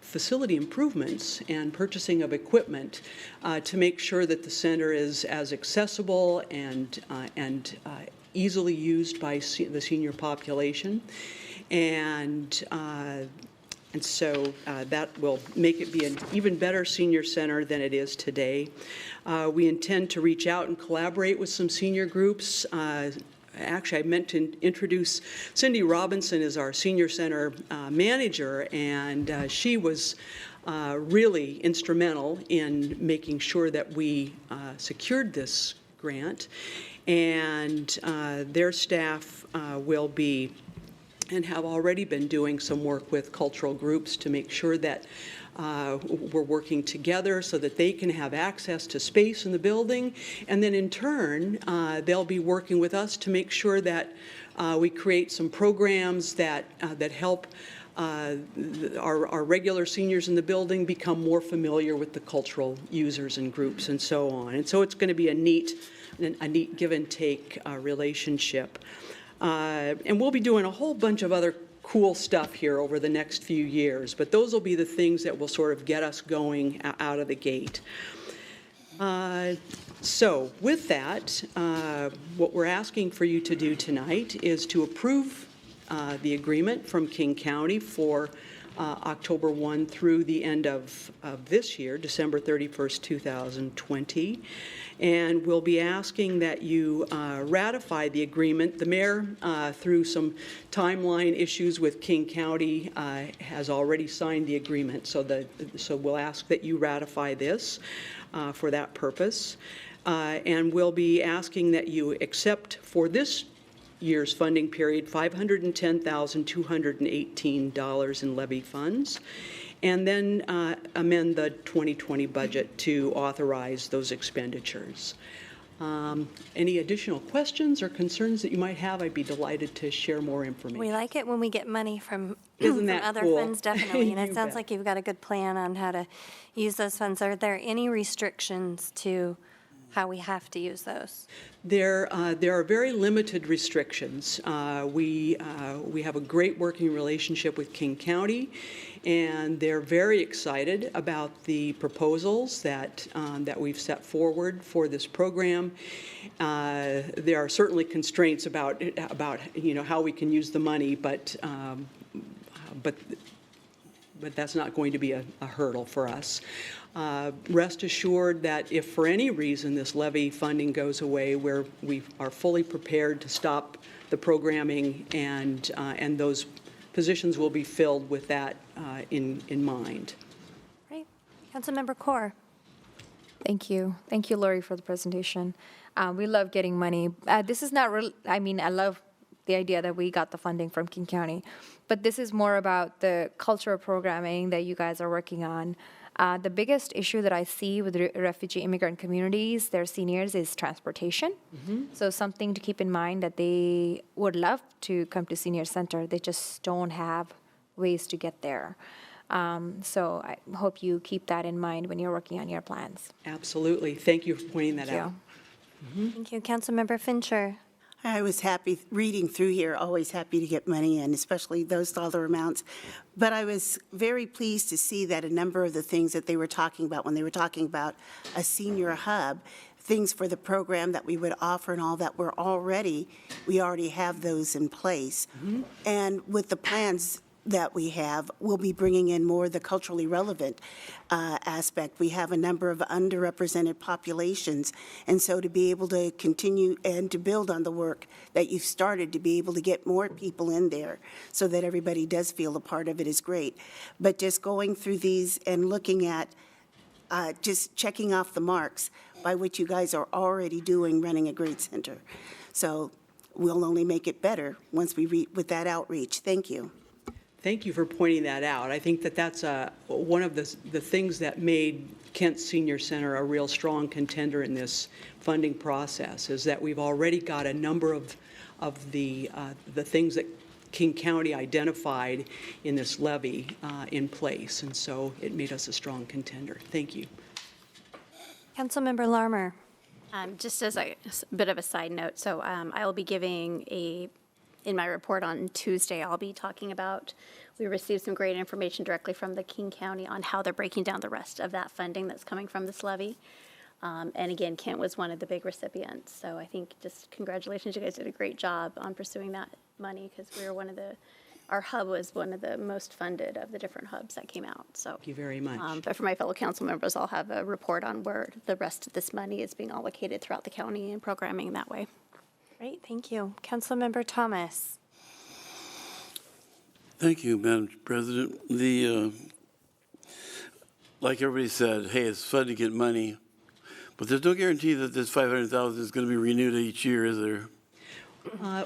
facility improvements and purchasing of equipment to make sure that the center is as accessible and easily used by the senior population. And so that will make it be an even better senior center than it is today. We intend to reach out and collaborate with some senior groups. Actually, I meant to introduce Cindy Robinson as our senior center manager, and she was really instrumental in making sure that we secured this grant. And their staff will be and have already been doing some work with cultural groups to make sure that we're working together so that they can have access to space in the building. And then in turn, they'll be working with us to make sure that we create some programs that help our regular seniors in the building become more familiar with the cultural users and groups and so on. And so it's going to be a neat give and take relationship. And we'll be doing a whole bunch of other cool stuff here over the next few years, but those will be the things that will sort of get us going out of the gate. So with that, what we're asking for you to do tonight is to approve the agreement from King County for October 1 through the end of this year, December 31st, 2020. And we'll be asking that you ratify the agreement. The mayor, through some timeline issues with King County, has already signed the agreement. So we'll ask that you ratify this for that purpose. And we'll be asking that you accept for this year's funding period $510,218 in levy funds, and then amend the 2020 budget to authorize those expenditures. Any additional questions or concerns that you might have, I'd be delighted to share more information. We like it when we get money from, Isn't that other cool? funds, definitely. And it You sounds bet. like you've got a good plan on how to use those funds. Are there any restrictions to how we have to use those? There are very limited restrictions. We have a great working relationship with King County, and they're very excited about the proposals that we've set forward for this program. There are certainly constraints about how we can use the money, but that's not going to be a hurdle for us. Rest assured that if for any reason this levy funding goes away, we are fully prepared to stop the programming, and those positions will be filled with that in mind. Right. Councilmember Kaur. Thank you. Thank you, Laurie, for the presentation. We love getting money. This is not real. I mean, I love the idea that we got the funding from King County, but this is more about the cultural programming that you guys are working on. The biggest issue that I see with refugee immigrant communities, their seniors, is transportation. So something to keep in mind that they would love to come to senior center. They just don't have ways to get there. So I hope you keep that in mind when you're working on your plans. Absolutely. Thank you for pointing that Thank out. Thank you. Councilmember Fincher. I was happy reading through here, always happy to get money in, especially those dollar amounts. But I was very pleased to see that a number of the things that they were talking about when they were talking about a senior hub, things for the program that we would offer and all that we already have those in place. And with the plans that we have, we'll be bringing in more of the culturally relevant aspect. We have a number of underrepresented populations, and so to be able to continue and to build on the work that you've started, to be able to get more people in there so that everybody does feel a part of it is great. But just going through these and looking at just checking off the marks by which you guys are already doing, running a great center. So we'll only make it better once we with that outreach. Thank you. Thank you for pointing that out. I think that that's one of the things that made Kent Senior Center a real strong contender in this funding process, is that we've already got a number of the things that King County identified in this levy in place, and so it made us a strong contender. Thank you. Councilmember Larmer. Just as a bit of a side note, so I will be giving in my report on Tuesday, I'll be talking about, we received some great information directly from the King County on how they're breaking down the rest of that funding that's coming from this levy. And again, Kent was one of the big recipients. So I think just congratulations, you guys did a great job on pursuing that money, because we were our hub was one of the most funded of the different hubs that came out. So Thank you very much. but for my fellow council members, I'll have a report on where the rest of this money is being allocated throughout the county and programming that way. Great, thank you. Councilmember Thomas. Thank you, Madam President. Like everybody said, hey, it's fun to get money, but there's no guarantee that this $500,000 is going to be renewed each year, is there?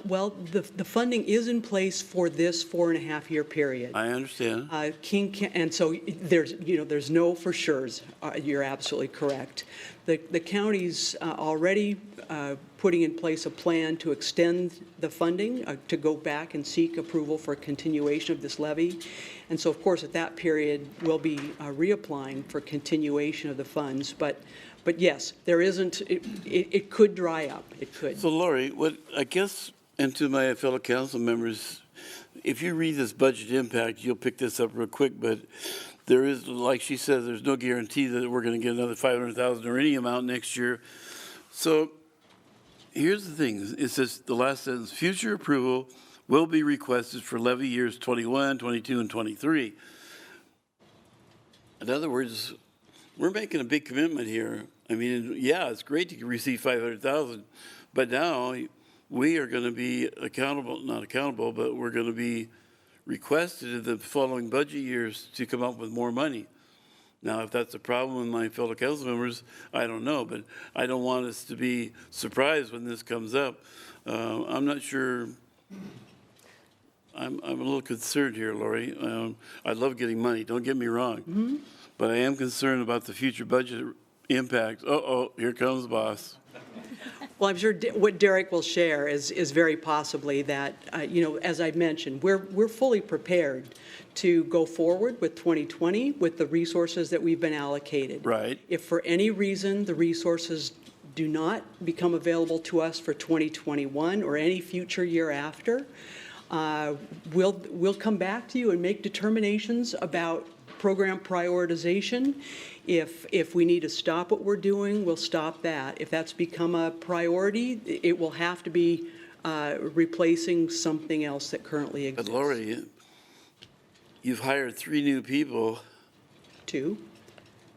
Well, the funding is in place for this 4.5-year period. I understand. And so there's no for sure's. You're absolutely correct. The county's already putting in place a plan to extend the funding, to go back and seek approval for continuation of this levy. And so, of course, at that period, we'll be reapplying for continuation of the funds. But yes, there isn't, it could dry up. It could. So, Laurie, what I guess, and to my fellow council members, if you read this budget impact, you'll pick this up real quick, but there is, like she says, there's no guarantee that we're going to get another $500,000 or any amount next year. So here's the thing. It says, the last sentence, future approval will be requested for levy years 21, 22, and 23. In other words, we're making a big commitment here. I mean, yeah, it's great to receive $500,000, but now we are going to be not accountable, but we're going to be requested in the following budget years to come up with more money. Now, if that's a problem with my fellow council members, I don't know, but I don't want us to be surprised when this comes up. I'm not sure. I'm a little concerned here, Laurie. I love getting money, don't get me wrong, but I am concerned about the future budget impact. Here comes the boss. Well, I'm sure what Derek will share is very possibly that, as I mentioned, we're fully prepared to go forward with 2020 with the resources that we've been allocated. Right. If for any reason the resources do not become available to us for 2021 or any future year after, we'll come back to you and make determinations about program prioritization. If we need to stop what we're doing, we'll stop that. If that's become a priority, it will have to be replacing something else that currently exists. But Laurie, you've hired 3 new people. 2?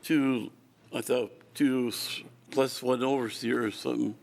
2, I thought 2 plus 1 overseer or something.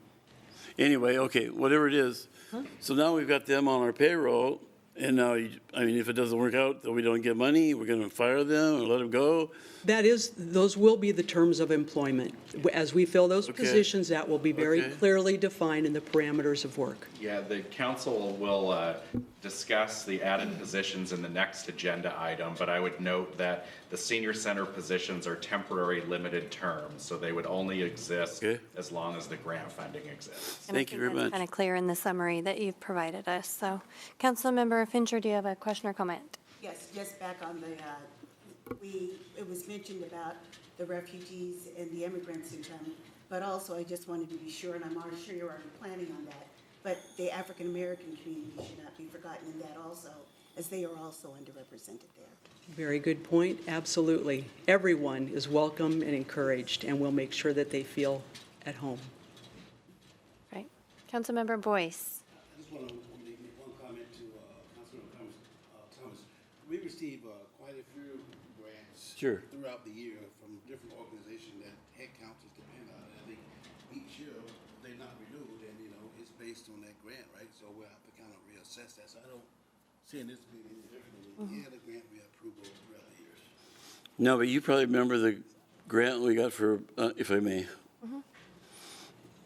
Anyway, okay, whatever it is. Huh? So now we've got them on our payroll, and now, if it doesn't work out, that we don't get money, we're going to fire them or let them go? Those will be the terms of employment. As we fill those positions, that will be very clearly defined in the parameters of work. Yeah, the council will discuss the added positions in the next agenda item, but I would note that the senior center positions are temporary limited terms, so they would only exist as long as the grant funding exists. Thank you very much. Kind of clear in the summary that you've provided us. So, Councilmember Fincher, do you have a question or comment? Yes, just back on it was mentioned about the refugees and the immigrants in town, but also I just wanted to be sure, and I'm sure you're already planning on that, but the African American community should not be forgotten in that also, as they are also underrepresented there. Very good point, absolutely. Everyone is welcome and encouraged, and we'll make sure that they feel at home. Right. Councilmember Boyce. I just want to make one comment to Councilmember Thomas. We receive quite a few grants throughout the year from different organizations that head counts depend on. And I think each year they're not renewed, and it's based on that grant, right? So we'll have to kind of reassess that. So I don't see this being any different than the grant we approve throughout the years. No, but you probably remember the grant we got for, if I may.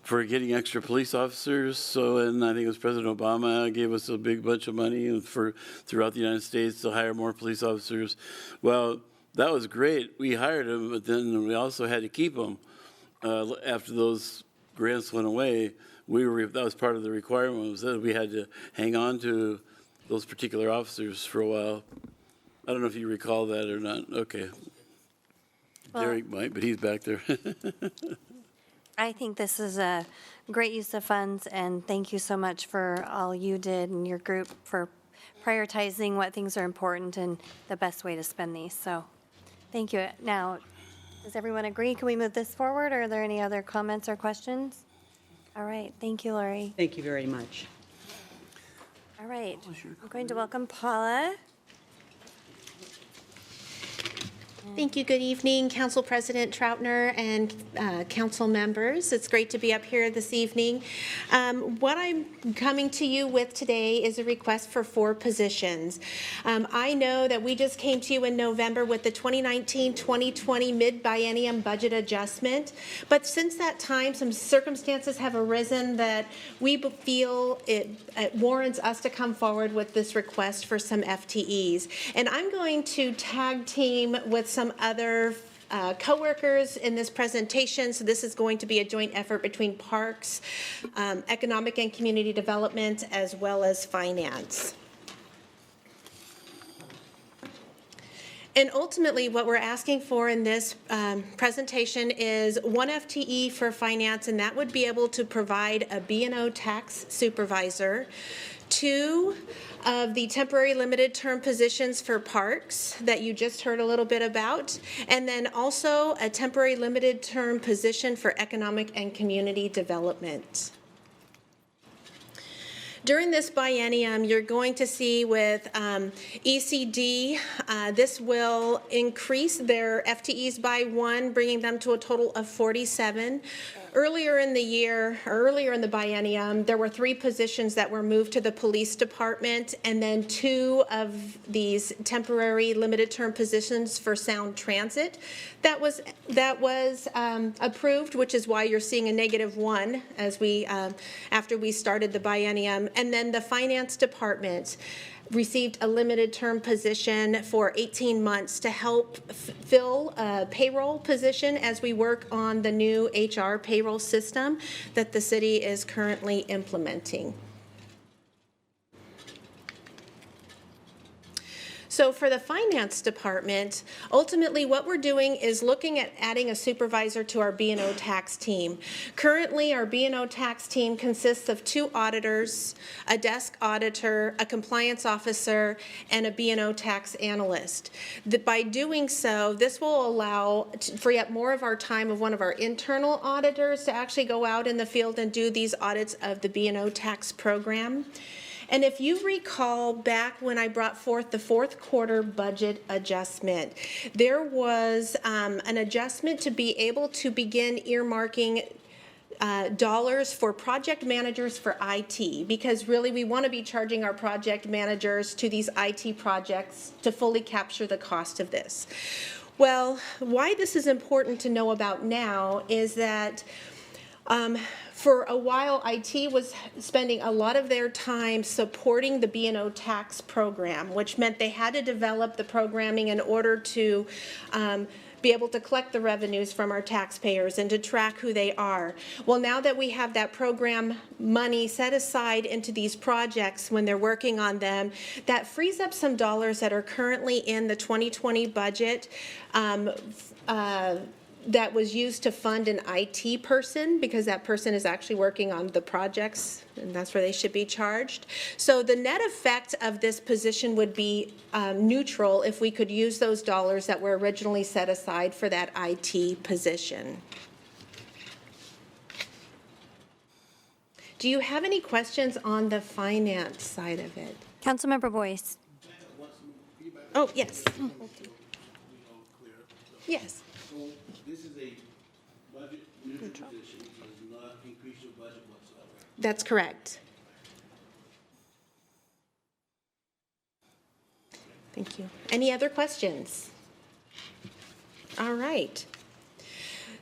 for getting extra police officers. So, and I think it was President Obama gave us a big bunch of money for throughout the United States to hire more police officers. Well, that was great. We hired them, but then we also had to keep them after those grants went away. That was part of the requirement, was that we had to hang on to those particular officers for a while. I don't know if you recall that or not. Okay. Well, Derek might, but he's back there. I think this is a great use of funds, and thank you so much for all you did and your group for prioritizing what things are important and the best way to spend these. So thank you. Now, does everyone agree? Can we move this forward, or are there any other comments or questions? All right. Thank you, Laurie. Thank you very much. All right. I'm going to welcome Paula. Thank you. Good evening, Council President Troutner and council members. It's great to be up here this evening. What I'm coming to you with today is a request for 4 positions. I know that we just came to you in November with the 2019-2020 mid-biennium budget adjustment, but since that time, some circumstances have arisen that we feel it warrants us to come forward with this request for some FTEs. And I'm going to tag team with some other co-workers in this presentation. So this is going to be a joint effort between Parks, Economic and Community Development, as well as Finance. And ultimately, what we're asking for in this presentation is 1 FTE for Finance, and that would be able to provide a B&O tax supervisor, 2 of the temporary limited term positions for Parks that you just heard a little bit about, and then also a temporary limited term position for Economic and Community Development. During this biennium, you're going to see with ECD, this will increase their FTEs by 1, bringing them to a total of 47. Earlier in the year, or earlier in the biennium, there were 3 positions that were moved to the police department, and then 2 of these temporary limited term positions for Sound Transit. That was approved, which is why you're seeing a -1 as we after we started the biennium. And then the finance department received a limited term position for 18 months to help fill a payroll position as we work on the new HR payroll system that the city is currently implementing. So for the finance department, ultimately what we're doing is looking at adding a supervisor to our B&O tax team. Currently, our B&O tax team consists of 2 auditors, a desk auditor, a compliance officer, and a B&O tax analyst. By doing so, this will allow to free up more of our time of one of our internal auditors to actually go out in the field and do these audits of the B&O tax program. And if you recall back when I brought forth the 4th quarter budget adjustment, there was an adjustment to be able to begin earmarking dollars for project managers for IT, because really we want to be charging our project managers to these IT projects to fully capture the cost of this. Well, why this is important to know about now is that for a while, IT was spending a lot of their time supporting the B&O tax program, which meant they had to develop the programming in order to be able to collect the revenues from our taxpayers and to track who they are. Well, now that we have that program money set aside into these projects when they're working on them, that frees up some dollars that are currently in the 2020 budget that was used to fund an IT person, because that person is actually working on the projects, and that's where they should be charged. So the net effect of this position would be neutral if we could use those dollars that were originally set aside for that IT position. Do you have any questions on the finance side of it? Councilmember Boyce. Oh, yes. Yes. So this is a budget neutral position, so it does not increase your budget whatsoever. That's correct. Thank you. Any other questions? All right.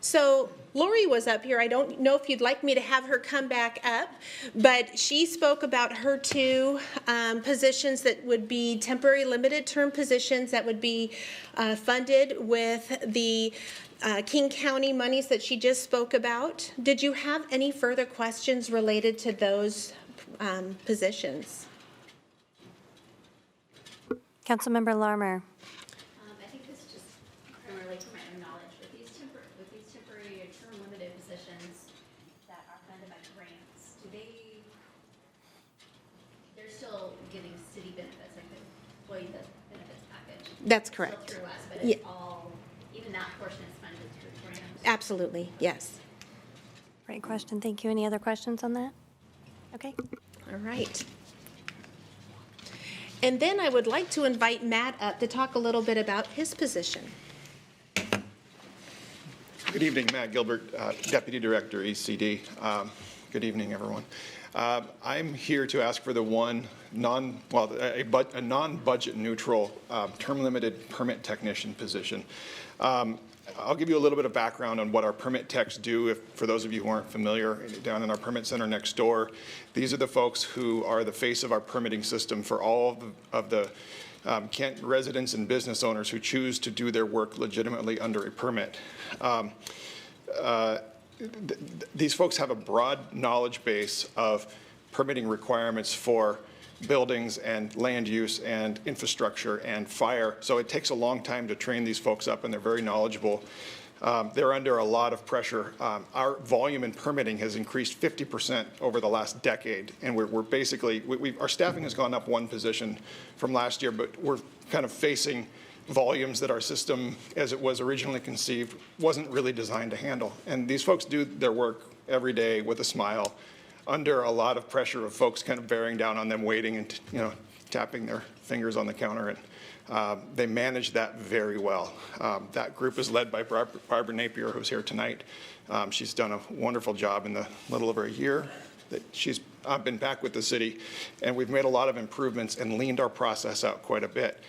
So Laurie was up here. I don't know if you'd like me to have her come back up, but she spoke about her two positions that would be temporary limited term positions that would be funded with the King County monies that she just spoke about. Did you have any further questions related to those positions? Councilmember Larmer. I think this just primarily for my own knowledge, with these temporary term limited positions that are funded by grants, they're still giving city benefits, like the employee benefits package? That's Still correct. through us, but Yeah. it's all, even that portion is funded through grants? Absolutely, yes. Great question. Thank you. Any other questions on that? Okay. All right. And then I would like to invite Matt up to talk a little bit about his position. Good evening, Matt Gilbert, Deputy Director, ECD. Good evening, everyone. I'm here to ask for the one a non-budget neutral term-limited permit technician position. I'll give you a little bit of background on what our permit techs do, for those of you who aren't familiar. Down in our permit center next door, these are the folks who are the face of our permitting system for all of the Kent residents and business owners who choose to do their work legitimately under a permit. These folks have a broad knowledge base of permitting requirements for buildings and land use and infrastructure and fire. So it takes a long time to train these folks up, and they're very knowledgeable. They're under a lot of pressure. Our volume in permitting has increased 50% over the last decade, and we're basically, our staffing has gone up one position from last year, but we're kind of facing volumes that our system, as it was originally conceived, wasn't really designed to handle. And these folks do their work every day with a smile, under a lot of pressure of folks kind of bearing down on them, waiting and tapping their fingers on the counter, and they manage that very well. That group is led by Barbara Napier, who's here tonight. She's done a wonderful job in the little over a year that she's been back with the city, and we've made a lot of improvements and leaned our process out quite a bit.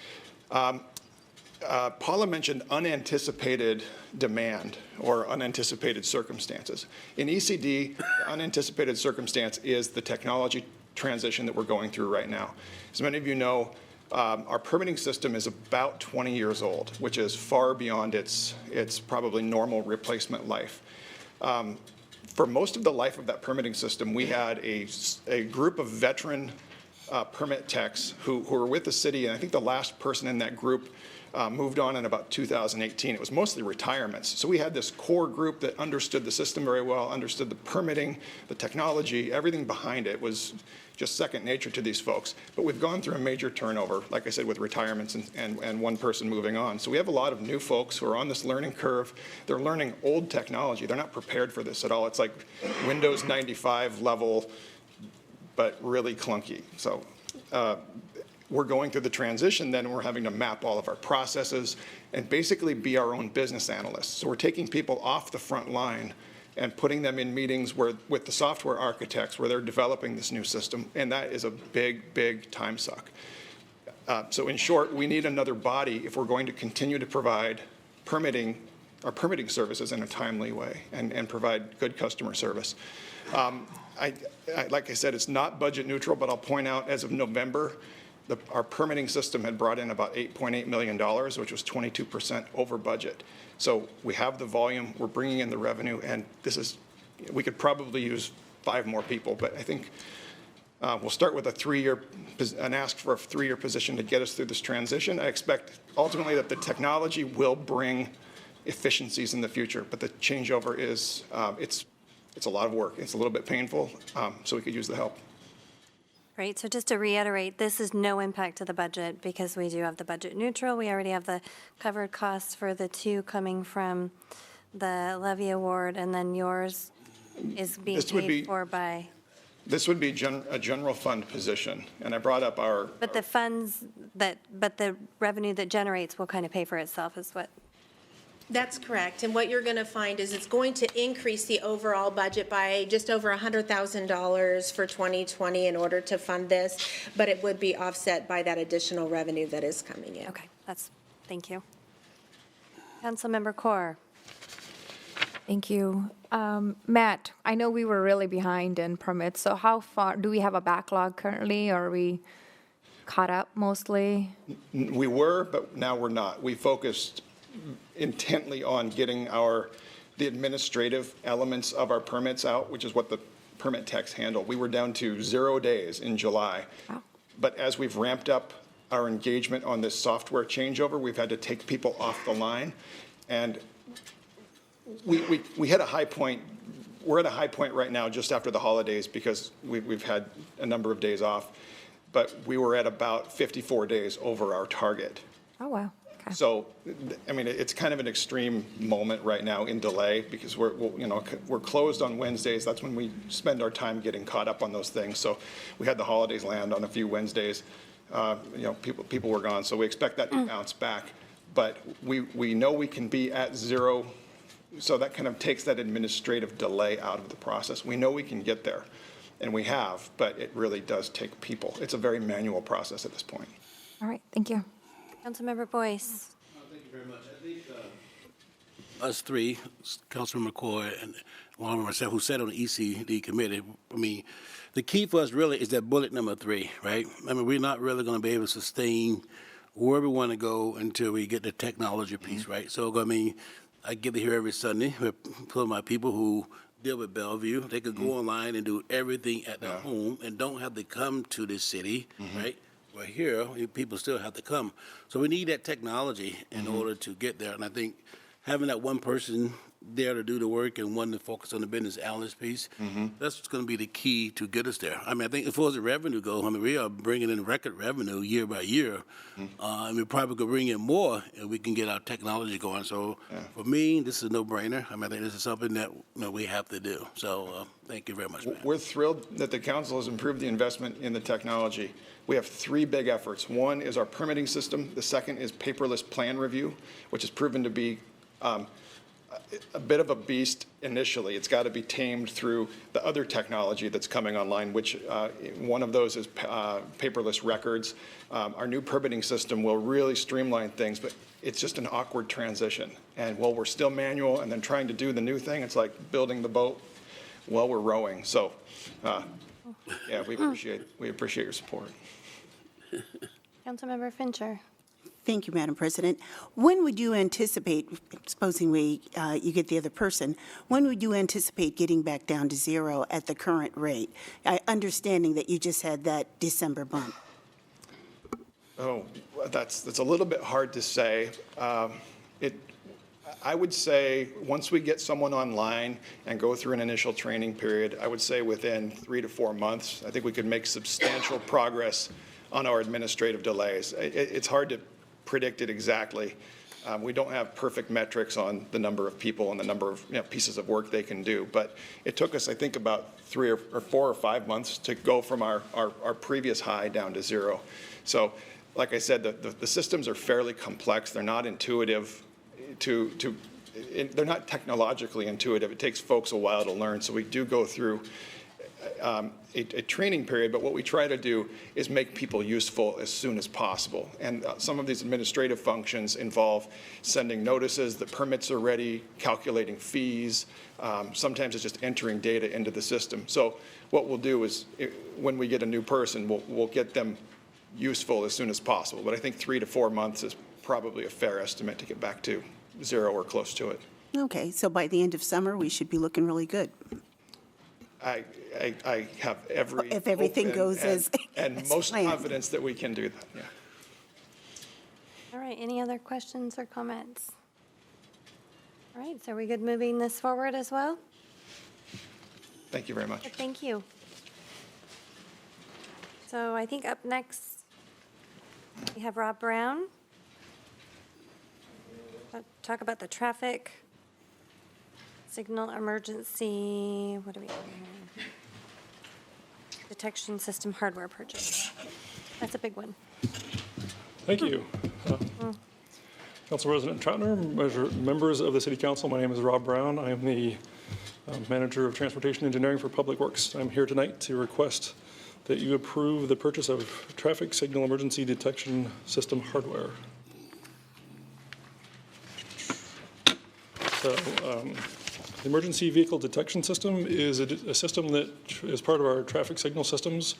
Paula mentioned unanticipated demand or unanticipated circumstances. In ECD, unanticipated circumstance is the technology transition that we're going through right now. As many of you know, our permitting system is about 20 years old, which is far beyond its probably normal replacement life. For most of the life of that permitting system, we had a group of veteran permit techs who were with the city, and I think the last person in that group moved on in about 2018. It was mostly retirements. So we had this core group that understood the system very well, understood the permitting, the technology, everything behind it was just second nature to these folks. But we've gone through a major turnover, like I said, with retirements and one person moving on. So we have a lot of new folks who are on this learning curve. They're learning old technology. They're not prepared for this at all. It's like Windows 95 level, but really clunky. So we're going through the transition, then we're having to map all of our processes and basically be our own business analysts. So we're taking people off the front line and putting them in meetings with the software architects where they're developing this new system, and that is a big, big time suck. So in short, we need another body if we're going to continue to provide our permitting services in a timely way and provide good customer service. Like I said, it's not budget neutral, but I'll point out as of November, our permitting system had brought in about $8.8 million, which was 22% over budget. So we have the volume, we're bringing in the revenue, and we could probably use 5 more people, but I think we'll start with an ask for a 3-year position to get us through this transition. I expect ultimately that the technology will bring efficiencies in the future, but the changeover is, it's a lot of work. It's a little bit painful, so we could use the help. Great. So just to reiterate, this is no impact to the budget because we do have the budget neutral. We already have the covered costs for the 2 coming from the levy award, and then yours is being paid for by. This would be a general fund position, and I brought up our. But the revenue that generates will kind of pay for itself, is what. That's correct. And what you're going to find is it's going to increase the overall budget by just over $100,000 for 2020 in order to fund this, but it would be offset by that additional revenue that is coming in. Okay, thank you. Councilmember Kaur. Thank you. Matt, I know we were really behind in permits, so how far, do we have a backlog currently, or are we caught up mostly? We were, but now we're not. We focused intently on getting the administrative elements of our permits out, which is what the permit techs handle. We were down to 0 days in July. Wow. But as we've ramped up our engagement on this software changeover, we've had to take people off the line. And we hit a high point. We're at a high point right now just after the holidays because we've had a number of days off. But we were at about 54 days over our target. Oh, wow. Okay. So, I mean, it's kind of an extreme moment right now in delay because we're closed on Wednesdays. That's when we spend our time getting caught up on those things. So we had the holidays land on a few Wednesdays. People were gone. So we expect that to bounce back. But we know we can be at 0. So that kind of takes that administrative delay out of the process. We know we can get there. And we have, but it really does take people. It's a very manual process at this point. All right, thank you. Councilmember Boyce. Thank you very much. I think us three, Councilmember McCoy and one of myself, who sat on the ECD committee, I mean, the key for us really is that bullet number 3, right? I mean, we're not really going to be able to sustain where we want to go until we get the technology piece, right? So, I mean, I get to here every Sunday with some of my people who deal with Bellevue. They could go online and do everything at their home and don't have to come to the city, right? Well, here, people still have to come. So we need that technology in order to get there. And I think having that one person there to do the work and one to focus on the business analyst piece, that's going to be the key to get us there. I mean, I think as far as the revenue goes, I mean, we are bringing in record revenue year by year. And we probably could bring in more if we can get our technology going. So for me, this is a no-brainer. I mean, I think this is something that we have to do. So thank you very much, man. We're thrilled that the council has improved the investment in the technology. We have 3 big efforts. One is our permitting system. The second is paperless plan review, which has proven to be a bit of a beast initially. It's got to be tamed through the other technology that's coming online, which one of those is paperless records. Our new permitting system will really streamline things, but it's just an awkward transition. And while we're still manual and then trying to do the new thing, it's like building the boat while we're rowing. So, yeah, we appreciate your support. Councilmember Fincher. Thank you, Madam President. When would you anticipate, supposing you get the other person, when would you anticipate getting back down to 0 at the current rate? Understanding that you just had that December bump. Oh, that's a little bit hard to say. I would say once we get someone online and go through an initial training period, I would say within 3 to 4 months, I think we could make substantial progress on our administrative delays. It's hard to predict it exactly. We don't have perfect metrics on the number of people and the number of pieces of work they can do, but it took us, I think, about 3 or 4 or 5 months to go from our previous high down to 0. So, like I said, the systems are fairly complex. They're not intuitive. They're not technologically intuitive. It takes folks a while to learn. So we do go through a training period, but what we try to do is make people useful as soon as possible. And some of these administrative functions involve sending notices, the permits are ready, calculating fees. Sometimes it's just entering data into the system. So what we'll do is when we get a new person, we'll get them useful as soon as possible. But I think 3 to 4 months is probably a fair estimate to get back to 0 or close to it. Okay, so by the end of summer, we should be looking really good. I have every if everything hope goes as most planned. confidence that we can do that. Yeah. All right, any other questions or comments? All right, so are we good moving this forward as well? Thank you very much. Thank you. So I think up next, we have Rob Brown. Talk about the traffic signal emergency, what do we have here? Detection system hardware purchase. That's a big one. Thank you. Council President Troutner, members of the City Council, my name is Rob Brown. I am the Manager of Transportation Engineering for Public Works. I'm here tonight to request that you approve the purchase of traffic signal emergency detection system hardware. So The emergency vehicle detection system is a system that is part of our traffic signal systems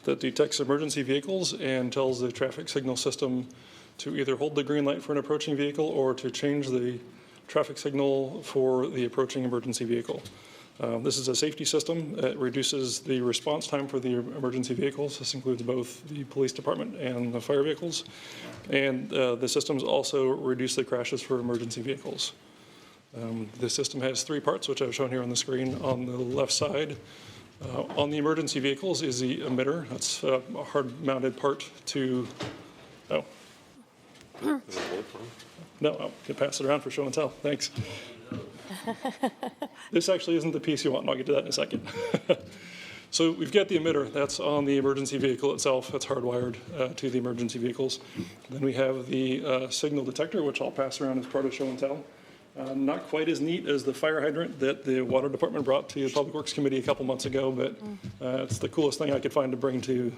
that detects emergency vehicles and tells the traffic signal system to either hold the green light for an approaching vehicle or to change the traffic signal for the approaching emergency vehicle. This is a safety system. It reduces the response time for the emergency vehicles. This includes both the police department and the fire vehicles. And the systems also reduce the crashes for emergency vehicles. The system has three parts, which I've shown here on the screen. On the left side, on the emergency vehicles is the emitter. That's a hard-mounted part to, oh. No, I can pass it around for show and tell. Thanks. This actually isn't the piece you want, and I'll get to that in a second. So we've got the emitter. That's on the emergency vehicle itself. That's hardwired to the emergency vehicles. Then we have the signal detector, which I'll pass around as part of show and tell. Not quite as neat as the fire hydrant that the water department brought to the Public Works Committee a couple months ago, but it's the coolest thing I could find to bring to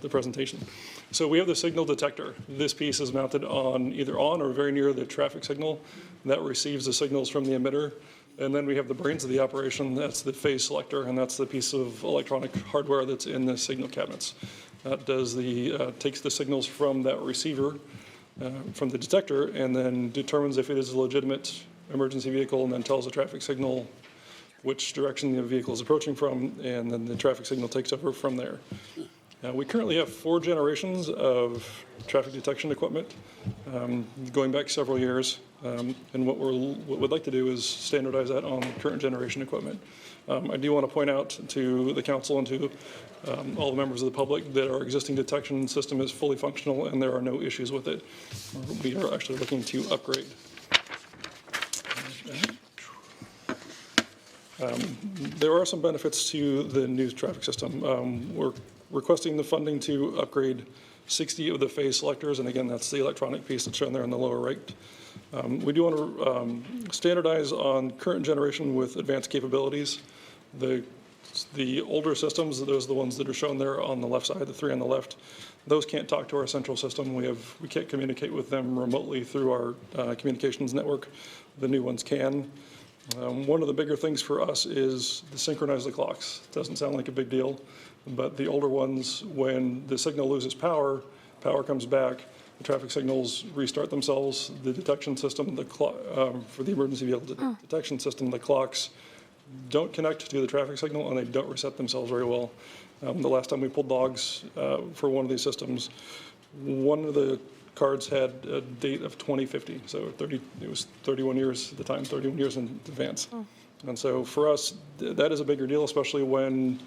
the presentation. So we have the signal detector. This piece is mounted on either on or very near the traffic signal that receives the signals from the emitter. And then we have the brains of the operation. That's the phase selector, and that's the piece of electronic hardware that's in the signal cabinets. That does takes the signals from that receiver, from the detector, and then determines if it is a legitimate emergency vehicle, and then tells the traffic signal which direction the vehicle is approaching from, and then the traffic signal takes over from there. We currently have 4 generations of traffic detection equipment, going back several years, and what we'd like to do is standardize that on current generation equipment. I do want to point out to the council and to all the members of the public that our existing detection system is fully functional and there are no issues with it. We are actually looking to upgrade. There are some benefits to the new traffic system. We're requesting the funding to upgrade 60 of the phase selectors, and again, that's the electronic piece that's shown there on the lower right. We do want to standardize on current generation with advanced capabilities. The older systems, those are the ones that are shown there on the left side, the 3 on the left, those can't talk to our central system. We can't communicate with them remotely through our communications network. The new ones can. One of the bigger things for us is to synchronize the clocks. It doesn't sound like a big deal, but the older ones, when the signal loses power comes back, the traffic signals restart themselves. The detection system, for the emergency vehicle detection system, the clocks don't connect to the traffic signal and they don't reset themselves very well. The last time we pulled logs for one of these systems, one of the cards had a date of 2050, so it was 31 years at the time, 31 years in advance. And so for us, that is a bigger deal, especially when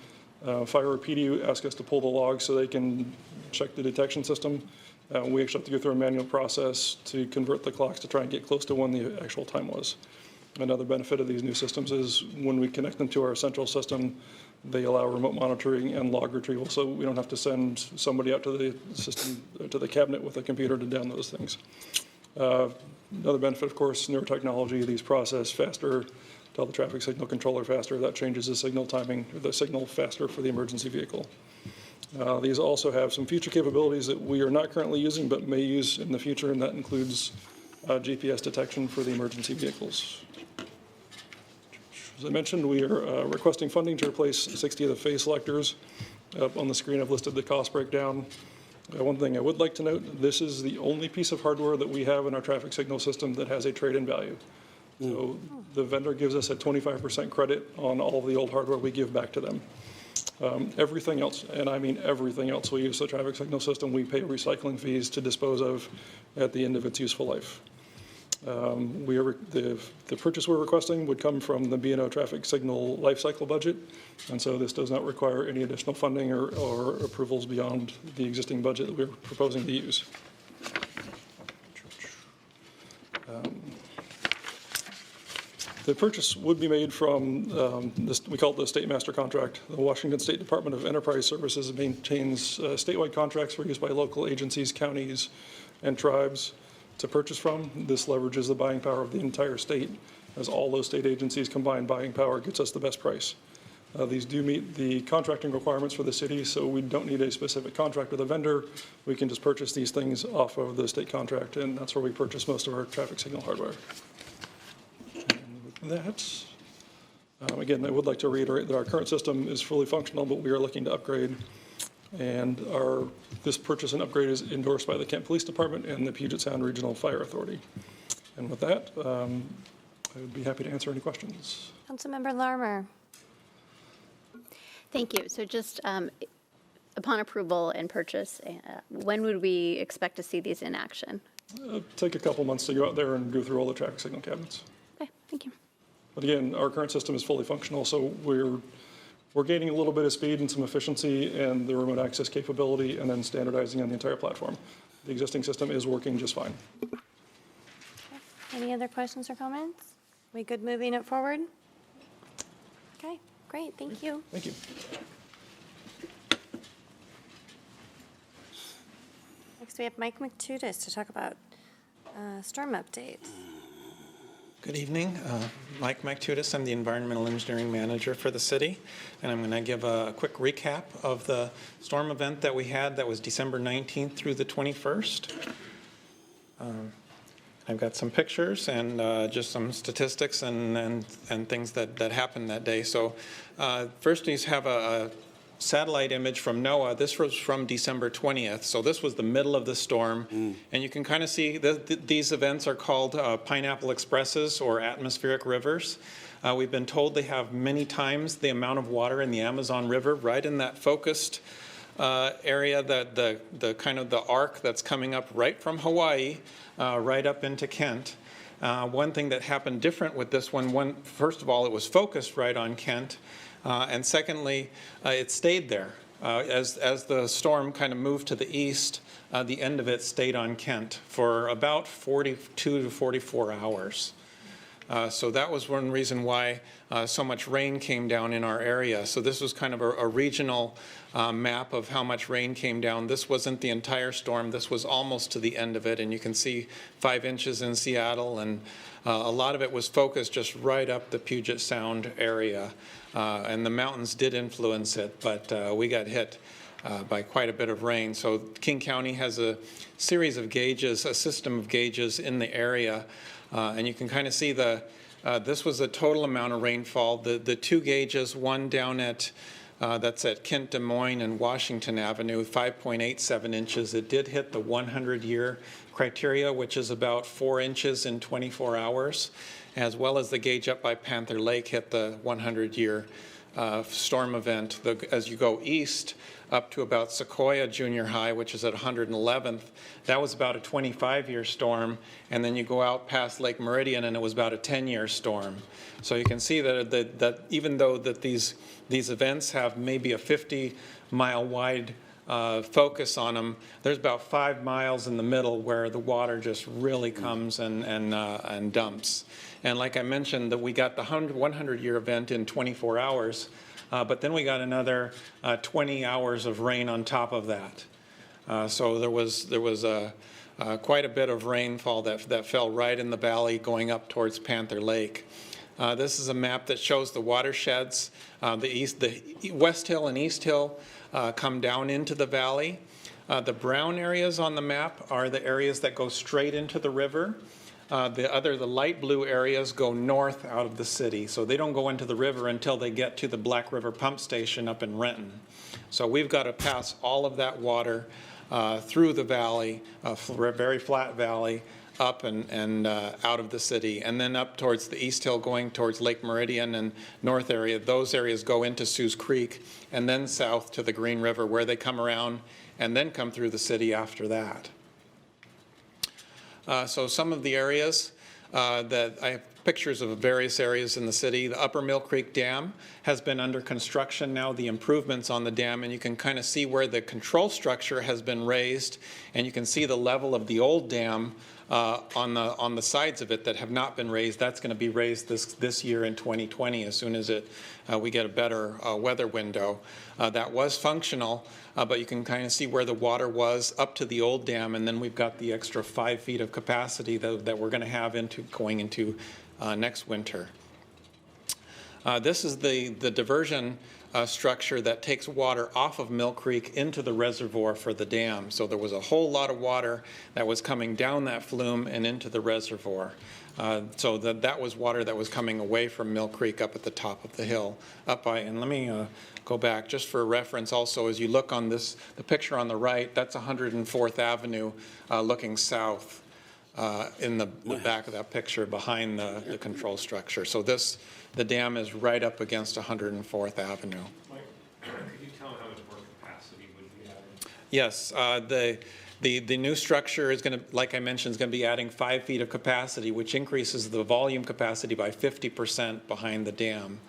fire or PD ask us to pull the logs so they can check the detection system. We actually have to go through a manual process to convert the clocks to try and get close to when the actual time was. Another benefit of these new systems is when we connect them to our central system, they allow remote monitoring and log retrieval, so we don't have to send somebody out to the system, to the cabinet with a computer to download those things. Another benefit, of course, neurotechnology. These process faster, tell the traffic signal controller faster. That changes the signal timing, or the signal faster for the emergency vehicle. These also have some future capabilities that we are not currently using but may use in the future, and that includes GPS detection for the emergency vehicles. As I mentioned, we are requesting funding to replace 60 of the phase selectors. Up on the screen, I've listed the cost breakdown. One thing I would like to note, this is the only piece of hardware that we have in our traffic signal system that has a trade-in value. So the vendor gives us a 25% credit on all of the old hardware we give back to them. Everything else, and I mean everything else we use the traffic signal system, we pay recycling fees to dispose of at the end of its useful life. The purchase we're requesting would come from the B&O traffic signal lifecycle budget, and so this does not require any additional funding or approvals beyond the existing budget that we're proposing to use. The purchase would be made from, we call it the State Master Contract. The Washington State Department of Enterprise Services maintains statewide contracts for use by local agencies, counties, and tribes to purchase from. This leverages the buying power of the entire state, as all those state agencies combined buying power gets us the best price. These do meet the contracting requirements for the city, so we don't need a specific contract with a vendor. We can just purchase these things off of the state contract, and that's where we purchase most of our traffic signal hardware. And with that, Again, I would like to reiterate that our current system is fully functional, but we are looking to upgrade. And this purchase and upgrade is endorsed by the Kent Police Department and the Puget Sound Regional Fire Authority. And with that, I would be happy to answer any questions. Councilmember Larmer. Thank you. So just upon approval and purchase, when would we expect to see these in action? Take a couple months to go out there and go through all the traffic signal cabinets. Okay, thank you. But again, our current system is fully functional, so we're gaining a little bit of speed and some efficiency and the remote access capability, and then standardizing on the entire platform. The existing system is working just fine. Okay. Any other questions or comments? We good moving it forward? Okay, great, thank you. Thank you. Next, we have Mike McTutis to talk about storm update. Good evening. Mike McTutis. I'm the Environmental Engineering Manager for the city, and I'm going to give a quick recap of the storm event that we had that was December 19th through the 21st. I've got some pictures and just some statistics and things that happened that day. So first we have a satellite image from NOAA. This was from December 20th. So this was the middle of the storm. And you can kind of see these events are called Pineapple Expresses or atmospheric rivers. We've been told they have many times the amount of water in the Amazon River right in that focused area, the kind of the arc that's coming up right from Hawaii, right up into Kent. One thing that happened different with this one, first of all, it was focused right on Kent. And secondly, it stayed there. As the storm kind of moved to the east, the end of it stayed on Kent for about 42 to 44 hours. So that was one reason why so much rain came down in our area. So this was kind of a regional map of how much rain came down. This wasn't the entire storm. This was almost to the end of it. And you can see 5 inches in Seattle. And a lot of it was focused just right up the Puget Sound area. And the mountains did influence it, but we got hit by quite a bit of rain. So King County has a series of gauges, a system of gauges in the area. And you can kind of see this was the total amount of rainfall. The two gauges, one down at, that's at Kent, Des Moines, and Washington Avenue, 5.87 inches. It did hit the 100-year criteria, which is about 4 inches in 24 hours, as well as the gauge up by Panther Lake hit the 100-year storm event. As you go east up to about Sequoia Junior High, which is at 111th, that was about a 25-year storm. And then you go out past Lake Meridian, and it was about a 10-year storm. So you can see that even though that these events have maybe a 50-mile wide focus on them, there's about 5 miles in the middle where the water just really comes and dumps. And like I mentioned, that we got the 100-year event in 24 hours, but then we got another 20 hours of rain on top of that. So there was quite a bit of rainfall that fell right in the valley going up towards Panther Lake. This is a map that shows the watersheds. The West Hill and East Hill come down into the valley. The brown areas on the map are the areas that go straight into the river. The light blue areas go north out of the city. So they don't go into the river until they get to the Black River Pump Station up in Renton. So we've got to pass all of that water through the valley, a very flat valley, up and out of the city, and then up towards the East Hill going towards Lake Meridian and north area. Those areas go into Sue's Creek and then south to the Green River, where they come around and then come through the city after that. So some of the areas that I have pictures of various areas in the city. The Upper Mill Creek Dam has been under construction now, the improvements on the dam, and you can kind of see where the control structure has been raised, and you can see the level of the old dam on the sides of it that have not been raised. That's going to be raised this year in 2020 as soon as we get a better weather window. That was functional, but you can kind of see where the water was up to the old dam, and then we've got the extra 5 feet of capacity that we're going to have going into next winter. This is the diversion structure that takes water off of Mill Creek into the reservoir for the dam. So there was a whole lot of water that was coming down that flume and into the reservoir. So that was water that was coming away from Mill Creek up at the top of the hill. And let me go back just for reference also, as you look on the picture on the right, that's 104th Avenue looking south in the back of that picture behind the control structure. So the dam is right up against 104th Avenue. Mike, could you tell how much more capacity would be added? Yes, the new structure is going to, like I mentioned, is going to be adding 5 feet of capacity, which increases the volume capacity by 50% behind the dam.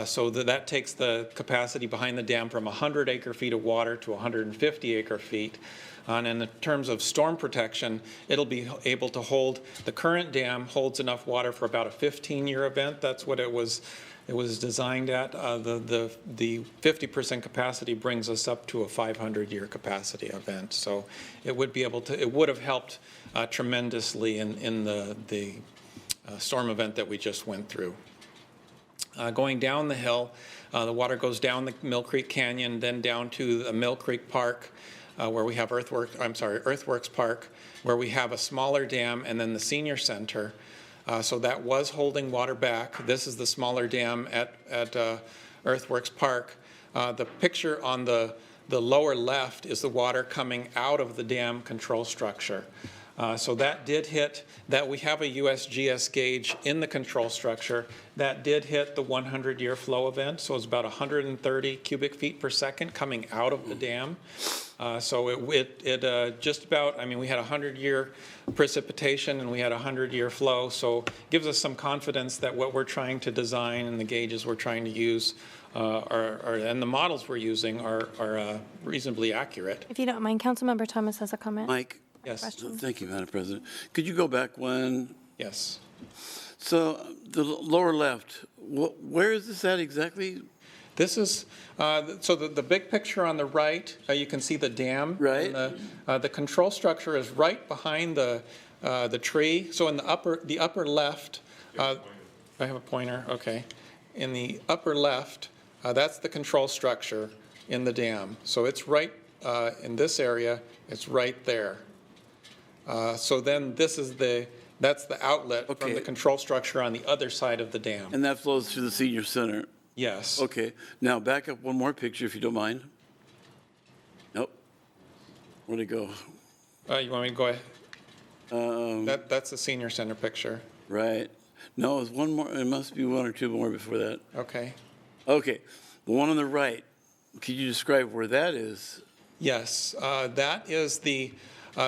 So that takes the capacity behind the dam from 100 acre-feet of water to 150 acre-feet. And in terms of storm protection, it'll be able to hold, the current dam holds enough water for about a 15-year event. That's what it was designed at. The 50% capacity brings us up to a 500-year capacity event. So it would be able to, it would have helped tremendously in the storm event that we just went through. Going down the hill, the water goes down the Mill Creek Canyon, then down to the Mill Creek Park, where we have Earthworks Park, where we have a smaller dam, and then the senior center. So that was holding water back. This is the smaller dam at Earthworks Park. The picture on the lower left is the water coming out of the dam control structure. So that did hit, that we have a USGS gauge in the control structure that did hit the 100-year flow event. So it's about 130 cubic feet per second coming out of the dam. So it just about, I mean, we had 100-year precipitation and we had 100-year flow. So it gives us some confidence that what we're trying to design and the gauges we're trying to use and the models we're using are reasonably accurate. If you don't mind, Councilmember Thomas has a comment. Mike? Yes. Thank you, Madam President. Could you go back one? Yes. So the lower left, where is this at exactly? This is, so the big picture on the right, you can see the dam. Right. And the control structure is right behind the tree. So in the upper left, I have a pointer, okay. In the upper left, that's the control structure in the dam. So it's right in this area, it's right there. So then this is that's the outlet from the control structure on the other side of the dam. And that flows to the senior center? Yes. Okay. Now back up one more picture if you don't mind. Nope. Where'd it go? You want me to go ahead? That's the senior center picture. Right. No, it's one more. It must be one or two more before that. Okay. Okay. The one on the right. Could you describe where that is? Yes. That is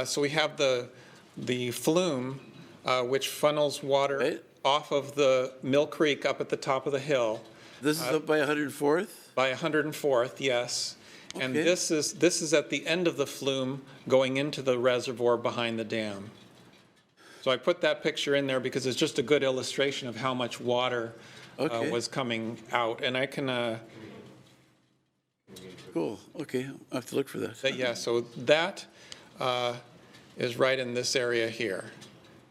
so we have the flume, which funnels water off of the Mill Creek up at the top of the hill. This is up by 104th? By 104th, yes. Okay. And this is at the end of the flume going into the reservoir behind the dam. So I put that picture in there because it's just a good illustration of how much water was coming out. And I can... Cool. Okay. I'll have to look for that. Yeah, so that is right in this area here.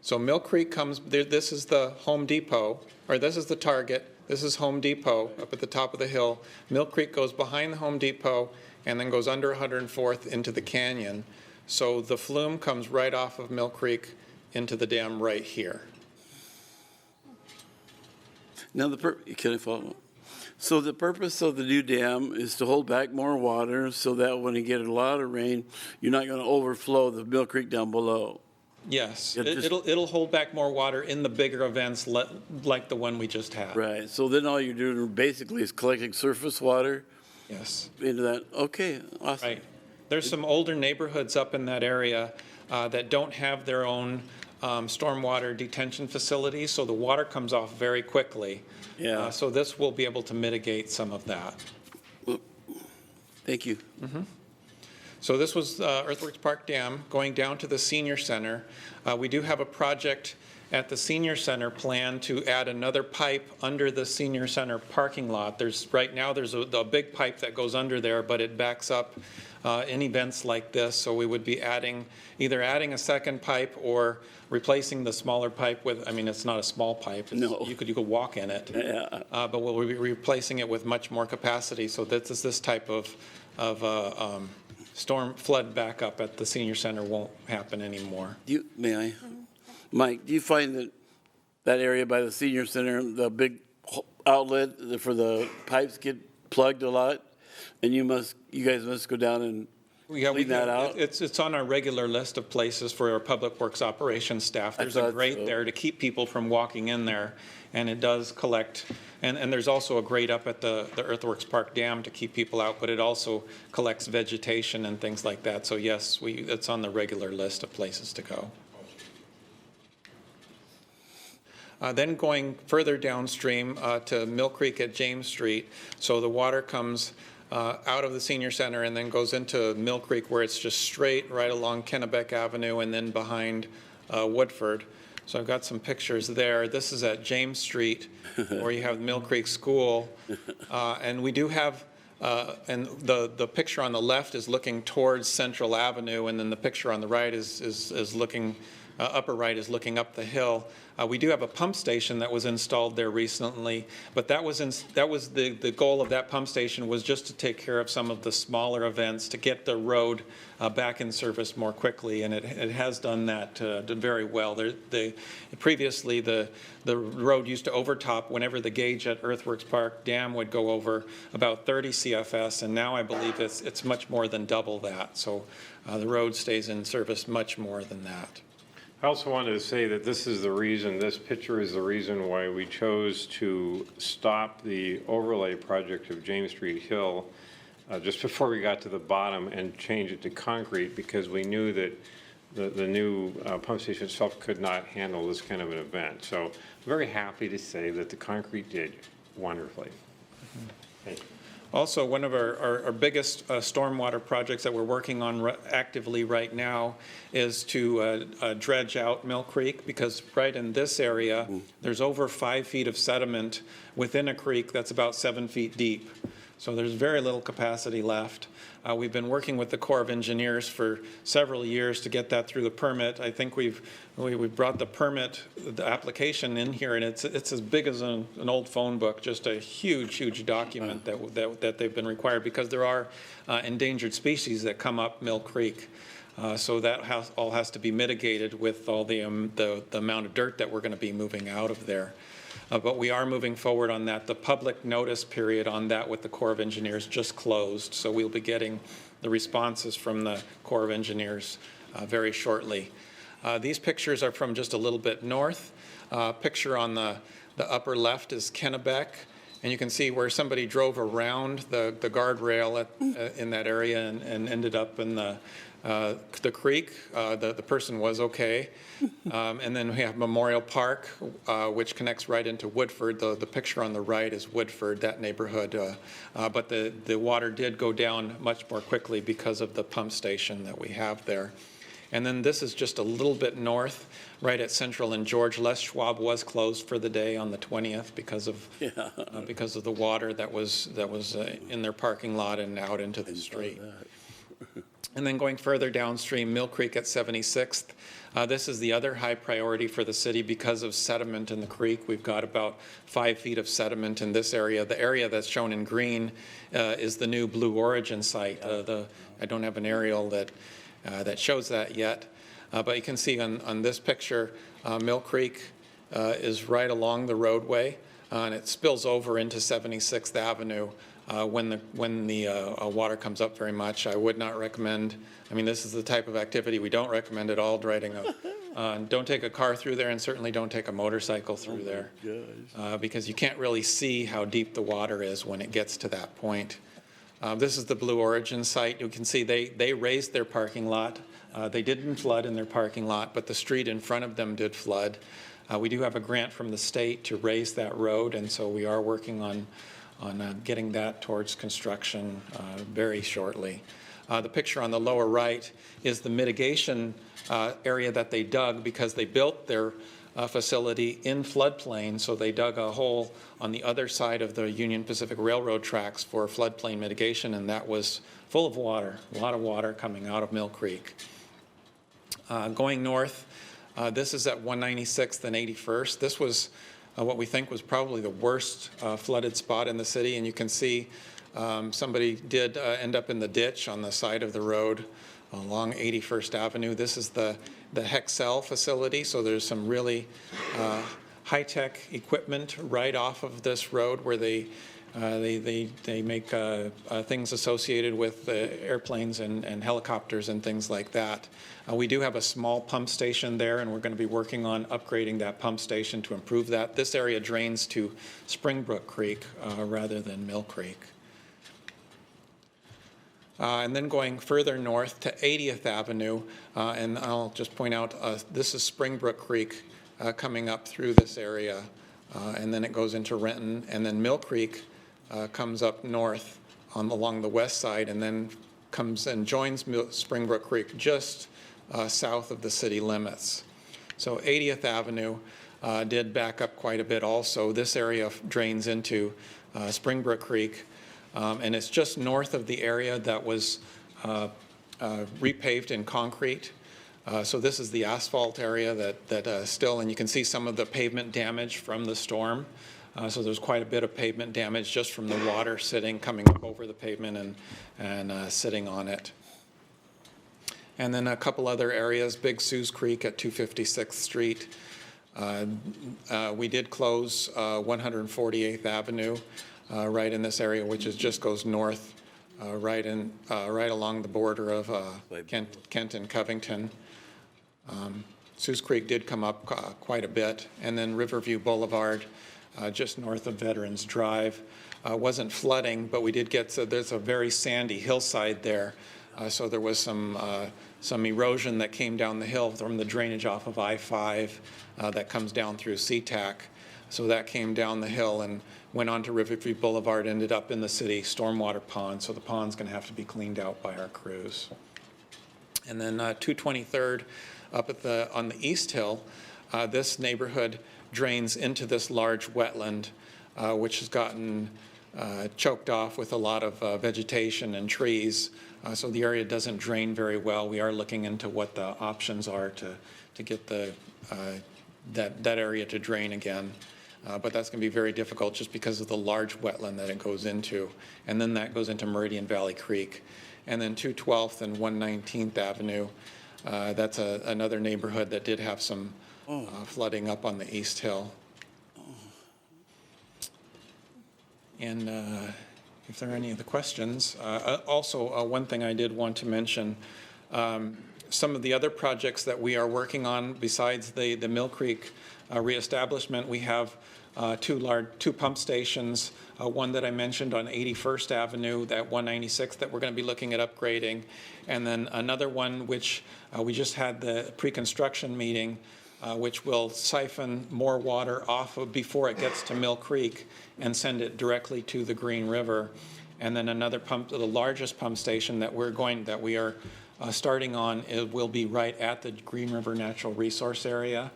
So Mill Creek comes, this is the Home Depot, or this is the Target. This is Home Depot up at the top of the hill. Mill Creek goes behind the Home Depot and then goes under 104th into the canyon. So the flume comes right off of Mill Creek into the dam right here. Now, can I follow up? So the purpose of the new dam is to hold back more water so that when you get a lot of rain, you're not going to overflow the Mill Creek down below. Yes, it'll hold back more water in the bigger events like the one we just had. Right, so then all you're doing basically is collecting surface water? Yes. Into that, okay, awesome. Right. There's some older neighborhoods up in that area that don't have their own stormwater detention facilities, so the water comes off very quickly. Yeah. So this will be able to mitigate some of that. Well, thank you. Mm-hmm. So this was Earthworks Park Dam going down to the senior center. We do have a project at the senior center plan to add another pipe under the senior center parking lot. Right now there's a big pipe that goes under there, but it backs up in events like this. So we would be either adding a second pipe or replacing the smaller pipe with, I mean, it's not a small pipe. No. You could go in it. Yeah. But we'll be replacing it with much more capacity. So this type of storm flood backup at the senior center won't happen anymore. May I? Mike, do you find that area by the senior center, the big outlet for the pipes get plugged a lot? And you guys must go down and clean that out? It's on our regular list of places for our public works operations staff. There's a grate there to keep people from walking in there, and it does collect. And there's also a grate up at the Earthworks Park Dam to keep people out, but it also collects vegetation and things like that. So yes, it's on the regular list of places to go. Then going further downstream to Mill Creek at James Street. So the water comes out of the senior center and then goes into Mill Creek, where it's just straight right along Kennebec Avenue and then behind Woodford. So I've got some pictures there. This is at James Street, where you have Mill Creek School. And we do have, and the picture on the left is looking towards Central Avenue, and then the picture on the right is looking, upper right is looking up the hill. We do have a pump station that was installed there recently, but that was the goal of that pump station was just to take care of some of the smaller events to get the road back in service more quickly, and it has done that very well. Previously, the road used to overtop whenever the gauge at Earthworks Park Dam would go over about 30 CFS, and now I believe it's much more than double that. So the road stays in service much more than that. I also wanted to say that this picture is the reason why we chose to stop the overlay project of James Street Hill just before we got to the bottom and change it to concrete, because we knew that the new pump station itself could not handle this kind of an event. So I'm very happy to say that the concrete did wonderfully. Thank you. Also, one of our biggest stormwater projects that we're working on actively right now is to dredge out Mill Creek, because right in this area, there's over 5 feet of sediment within a creek that's about 7 feet deep. So there's very little capacity left. We've been working with the Corps of Engineers for several years to get that through the permit. I think we've brought the permit, the application in here, and it's as big as an old phone book, just a huge document that they've been required, because there are endangered species that come up Mill Creek. So that all has to be mitigated with all the amount of dirt that we're going to be moving out of there. But we are moving forward on that. The public notice period on that with the Corps of Engineers just closed, so we'll be getting the responses from the Corps of Engineers very shortly. These pictures are from just a little bit north. Picture on the upper left is Kennebec, and you can see where somebody drove around the guardrail in that area and ended up in the creek. The person was okay. And then we have Memorial Park, which connects right into Woodford. The picture on the right is Woodford, that neighborhood. But the water did go down much more quickly because of the pump station that we have there. And then this is just a little bit north, right at Central and George. Les Schwab was closed for the day on the 20th because of the water that was in their parking lot and out into the street. And then going further downstream, Mill Creek at 76th. This is the other high priority for the city because of sediment in the creek. We've got about 5 feet of sediment in this area. The area that's shown in green is the new Blue Origin site. I don't have an aerial that shows that yet, but you can see on this picture, Mill Creek is right along the roadway, and it spills over into 76th Avenue. When the water comes up very much. I would not recommend, this is the type of activity we don't recommend at all, riding don't take a car through there, and certainly don't take a motorcycle through there, because you can't really see how deep the water is when it gets to that point. This is the Blue Origin site. You can see they raised their parking lot. They didn't flood in their parking lot, but the street in front of them did flood. We do have a grant from the state to raise that road, and so we are working on getting that towards construction very shortly. The picture on the lower right is the mitigation area that they dug because they built their facility in floodplain, so they dug a hole on the other side of the Union Pacific Railroad tracks for floodplain mitigation, and that was full of water, a lot of water coming out of Mill Creek. Going north, this is at 196th and 81st. This was what we think was probably the worst flooded spot in the city, and you can see somebody did end up in the ditch on the side of the road along 81st Avenue. This is the Hexcel facility, so there's some really high-tech equipment right off of this road where they make things associated with airplanes and helicopters and things like that. We do have a small pump station there, and we're going to be working on upgrading that pump station to improve that. This area drains to Springbrook Creek rather than Mill Creek. And then going further north to 80th Avenue, and I'll just point out, this is Springbrook Creek coming up through this area, and then it goes into Renton, and then Mill Creek comes up north along the west side, and then comes and joins Springbrook Creek just south of the city limits. So 80th Avenue did back up quite a bit also. This area drains into Springbrook Creek. And it's just north of the area that was repaved in concrete. So this is the asphalt area that still, and you can see some of the pavement damage from the storm. So there's quite a bit of pavement damage just from the water coming up over the pavement and sitting on it. And then a couple other areas, Big Sue's Creek at 256th Street. We did close 148th Avenue. Right in this area, which just goes north, right along the border of Kent and Covington. Sue's Creek did come up quite a bit, and then Riverview Boulevard, just north of Veterans Drive, wasn't flooding, but we did get there's a very sandy hillside there, so there was some erosion that came down the hill from the drainage off of I-5 that comes down through SeaTac. So that came down the hill and went on to Riverview Boulevard, ended up in the city stormwater pond. So the pond's going to have to be cleaned out by our crews. And then 223rd up on the East Hill, this neighborhood drains into this large wetland, which has gotten choked off with a lot of vegetation and trees. So the area doesn't drain very well. We are looking into what the options are to get that area to drain again. But that's going to be very difficult just because of the large wetland that it goes into. And then that goes into Meridian Valley Creek. And then 212th and 119th Avenue, that's another neighborhood that did have some flooding up on the East Hill. And if there are any other questions, also one thing I did want to mention, some of the other projects that we are working on besides the Mill Creek reestablishment, we have two pump stations, one that I mentioned on 81st Avenue, that 196th that we're going to be looking at upgrading, and then another one which we just had the pre-construction meeting, which will siphon more water off of before it gets to Mill Creek and send it directly to the Green River. And then another pump, the largest pump station that we are starting on, it will be right at the Green River Natural Resource Area.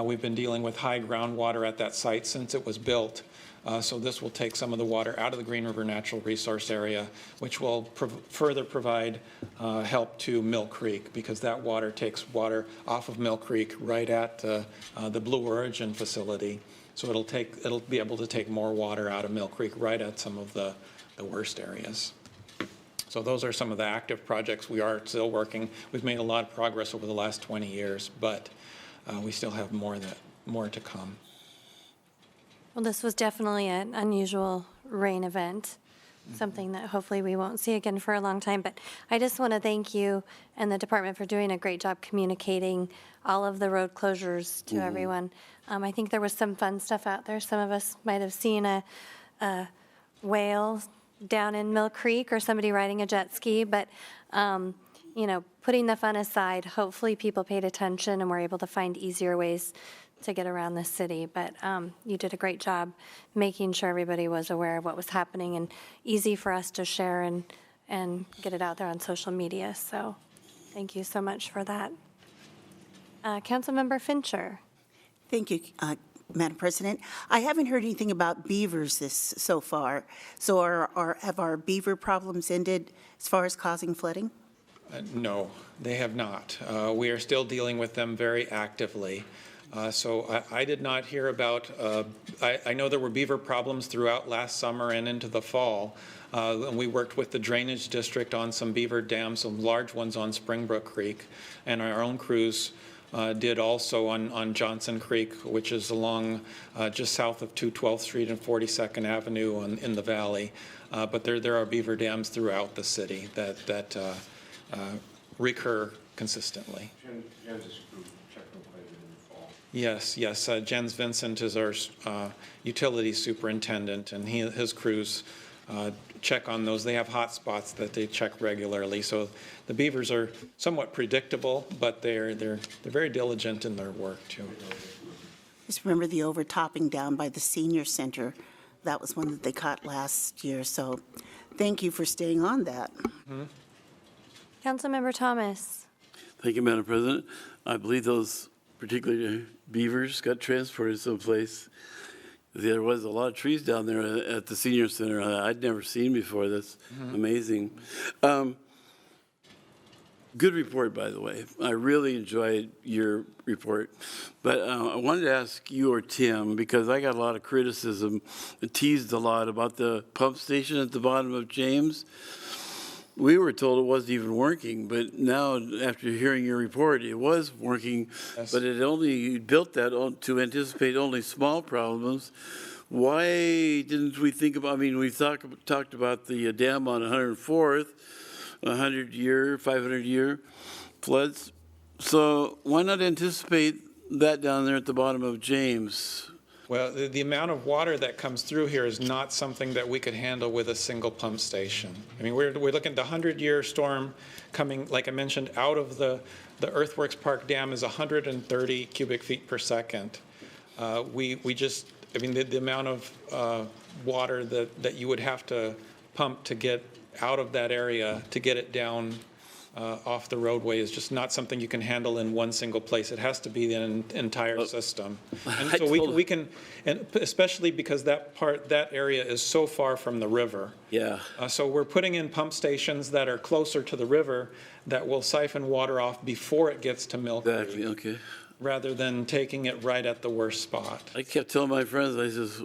We've been dealing with high groundwater at that site since it was built. So this will take some of the water out of the Green River Natural Resource Area, which will further provide help to Mill Creek, because that water takes water off of Mill Creek right at the Blue Origin facility. So it'll be able to take more water out of Mill Creek right at some of the worst areas. So those are some of the active projects we are still working. We've made a lot of progress over the last 20 years, but we still have more to come. Well, this was definitely an unusual rain event, something that hopefully we won't see again for a long time. But I just want to thank you and the department for doing a great job communicating all of the road closures to everyone. I think there was some fun stuff out there. Some of us might have seen a whale down in Mill Creek or somebody riding a jet ski. But, putting the fun aside, hopefully people paid attention and were able to find easier ways to get around the city. But you did a great job making sure everybody was aware of what was happening and easy for us to share and get it out there on social media. So thank you so much for that. Councilmember Fincher. Thank you, Madam President. I haven't heard anything about beavers so far. So have our beaver problems ended as far as causing flooding? No, they have not. We are still dealing with them very actively. So I did not hear about, I know there were beaver problems throughout last summer and into the fall. And we worked with the Drainage District on some beaver dams, some large ones on Springbrook Creek. And our own crews did also on Johnson Creek, which is along just south of 212th Street and 42nd Avenue in the valley. But there are beaver dams throughout the city that recur consistently. Yes, Jens Vincent is our utility superintendent, and his crews check on those. They have hot spots that they check regularly. So the beavers are somewhat predictable, but they're very diligent in their work too. Just remember the overtopping down by the senior center. That was one that they caught last year. So thank you for staying on that. Mm-hmm. Councilmember Thomas. Thank you, Madam President. I believe those particularly beavers got transported someplace. There was a lot of trees down there at the senior center I'd never seen before. That's amazing. Good report, by the way. I really enjoyed your report. But I wanted to ask you or Tim, because I got a lot of criticism, teased a lot about the pump station at the bottom of James. We were told it wasn't even working, but now, after hearing your report, it was working, yes. But it only built that to anticipate only small problems. Why didn't we think about, I mean, we talked about the dam on 104th, 100-year, 500-year floods. So why not anticipate that down there at the bottom of James? Well, the amount of water that comes through here is not something that we could handle with a single pump station. I mean, we're looking at the 100-year storm coming, like I mentioned, out of the Earthworks Park Dam is 130 cubic feet per second. We just, I mean, the amount of water that you would have to pump to get out of that area to get it down off the roadway is just not something you can handle in one single place. It has to be an entire system. And so we can, and especially because that area is so far from the river. Yeah. So we're putting in pump stations that are closer to the river that will siphon water off before it gets to Mill Creek. Exactly, okay. Rather than taking it right at the worst spot. I kept telling my friends, I says,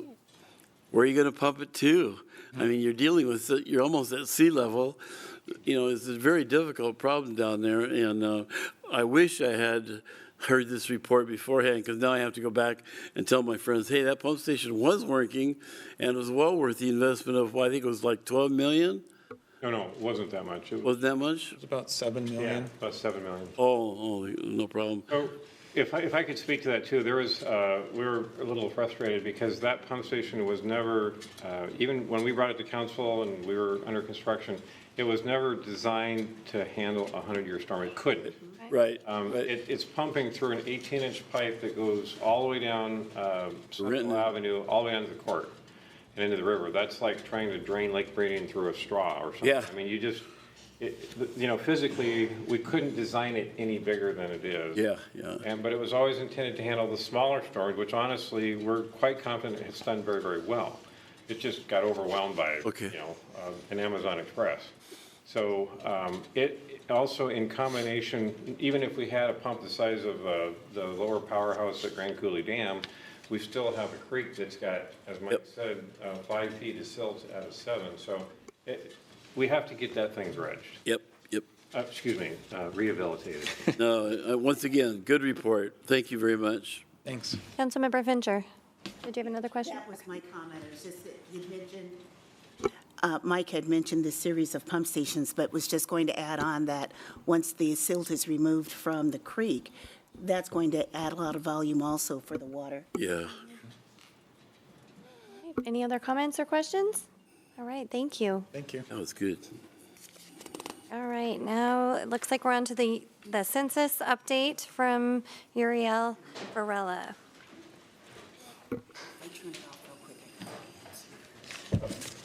where are you going to pump it to? I mean, you're dealing with, you're almost at sea level. You know, it's a very difficult problem down there, and I wish I had heard this report beforehand, because now I have to go back and tell my friends, hey, that pump station was working, and it was well worth the investment of, well, I think it was like $12 million? No, it wasn't that much. Wasn't that much? It was about $7 million. Yeah, about $7 million. Oh, no problem. So if I could speak to that too, there was, we were a little frustrated because that pump station was never, even when we brought it to council and we were under construction, it was never designed to handle a 100-year storm. It couldn't. Right. It's pumping through an 18-inch pipe that goes all the way down Central Avenue, all the way onto the court and into the river. That's like trying to drain Lake Braden through a straw or something. Yeah. I mean, you just, you know, physically, we couldn't design it any bigger than it is. Yeah. But it was always intended to handle the smaller storms, which honestly, we're quite confident it's done very, very well. It just got overwhelmed by, you know, an Amazon Express. So it also, in combination, even if we had a pump the size of the lower powerhouse at Grand Coulee Dam, we still have a creek that's got, as Mike said, 5 feet of silt out of 7. So we have to get that thing dredged. Yep. Excuse me, rehabilitated. No, once again, good report. Thank you very much. Thanks. Councilmember Fincher, did you have another question? That was my comment. It was just that you mentioned, Mike had mentioned this series of pump stations, but was just going to add on that once the silt is removed from the creek, that's going to add a lot of volume also for the water. Yeah. Any other comments or questions? All right, thank you. Thank you. That was good. All right, now it looks like we're on to the census update from Uriel Varela.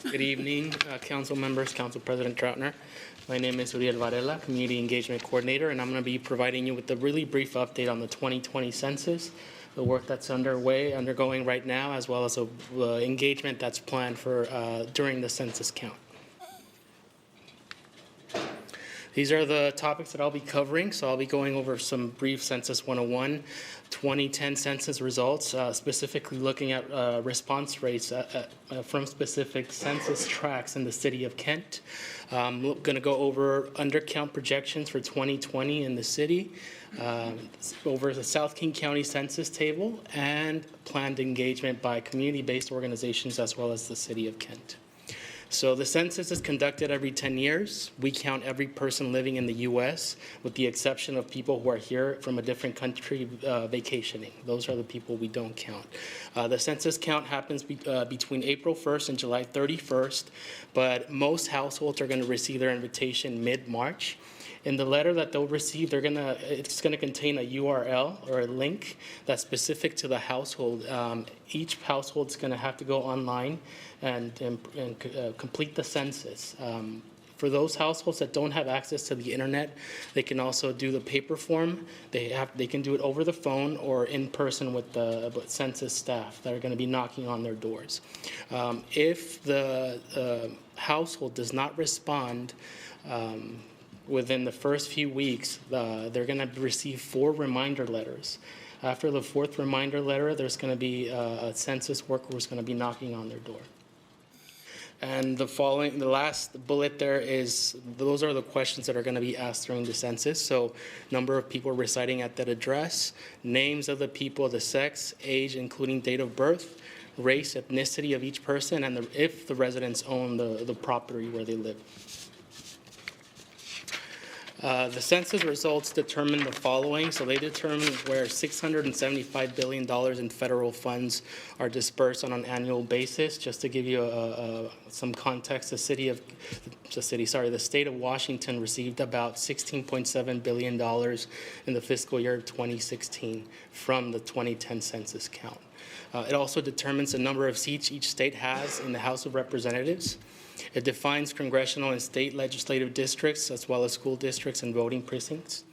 Good evening, council members, Council President Troutner. My name is Uriel Varela, Community Engagement Coordinator, and I'm going to be providing you with a really brief update on the 2020 census. the work that's undergoing right now, as well as the engagement that's planned for during the census count. These are the topics that I'll be covering. So I'll be going over some brief Census 101, 2010 census results, specifically looking at response rates from specific census tracts in the city of Kent. I'm going to go over undercount projections for 2020 in the city, over the South King County Census Table, and planned engagement by community-based organizations as well as the city of Kent. So the census is conducted every 10 years. We count every person living in the U.S., with the exception of people who are here from a different country vacationing. Those are the people we don't count. The census count happens between April 1st and July 31st, but most households are going to receive their invitation mid-March. In the letter that they'll receive, it's going to contain a URL or a link that's specific to the household. Each household is going to have to go online and complete the census. For those households that don't have access to the internet, they can also do the paper form. They can do it over the phone or in person with the census staff that are going to be knocking on their doors. If the household does not respond within the first few weeks, they're going to receive 4 reminder letters. After the 4th reminder letter, there's going to be a census worker who's going to be knocking on their door. And the last bullet there is, those are the questions that are going to be asked during the census. So number of people residing at that address, names of the people, the sex, age, including date of birth, race, ethnicity of each person, and if the residents own the property where they live. The census results determine the following. So they determine where $675 billion in federal funds are dispersed on an annual basis. Just to give you some context, the state of Washington received about $16.7 billion in the fiscal year of 2016 from the 2010 census count. It also determines the number of seats each state has in the House of Representatives. It defines congressional and state legislative districts, as well as school districts and voting precincts.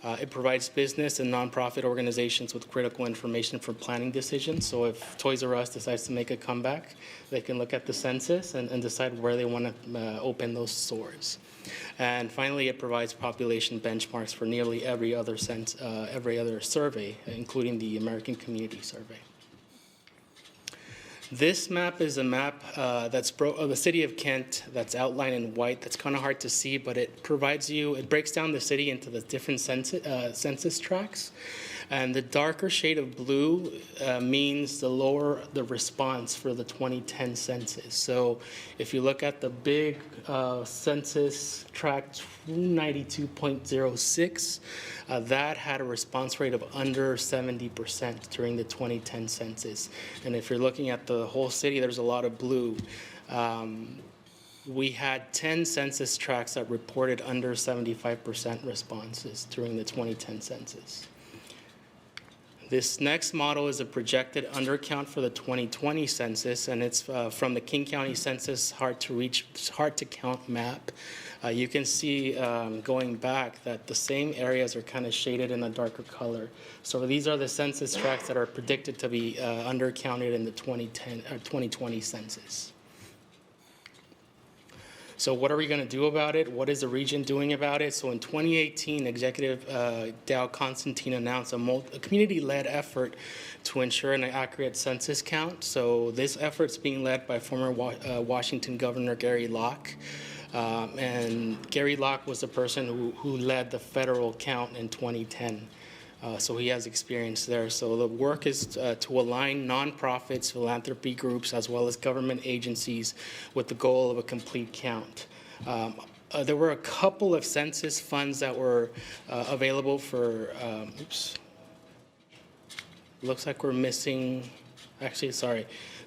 It provides business and nonprofit organizations with critical information for planning decisions. So if Toys R Us decides to make a comeback, they can look at the census and decide where they want to open those stores. And finally, it provides population benchmarks for nearly every other survey, including the American Community Survey. This map is a map of the city of Kent that's outlined in white. That's kind of hard to see, but it breaks down the city into the different census tracts. And the darker shade of blue means the lower the response for the 2010 census. So if you look at the big census tract 292.06, that had a response rate of under 70% during the 2010 census. And if you're looking at the whole city, there's a lot of blue. We had 10 census tracts that reported under 75% responses during the 2010 census. This next model is a projected undercount for the 2020 census, and it's from the King County Census hard to count map. You can see going back that the same areas are kind of shaded in a darker color. So these are the census tracts that are predicted to be undercounted in the 2020 census. So what are we going to do about it? What is the region doing about it? So in 2018, Executive Dow Constantine announced a community-led effort to ensure an accurate census count. So this effort is being led by former Washington Governor Gary Locke. And Gary Locke was the person who led the federal count in 2010. So he has experience there. So the work is to align nonprofits, philanthropy groups, as well as government agencies with the goal of a complete count. There were a couple of census funds that were available for, looks like we're missing,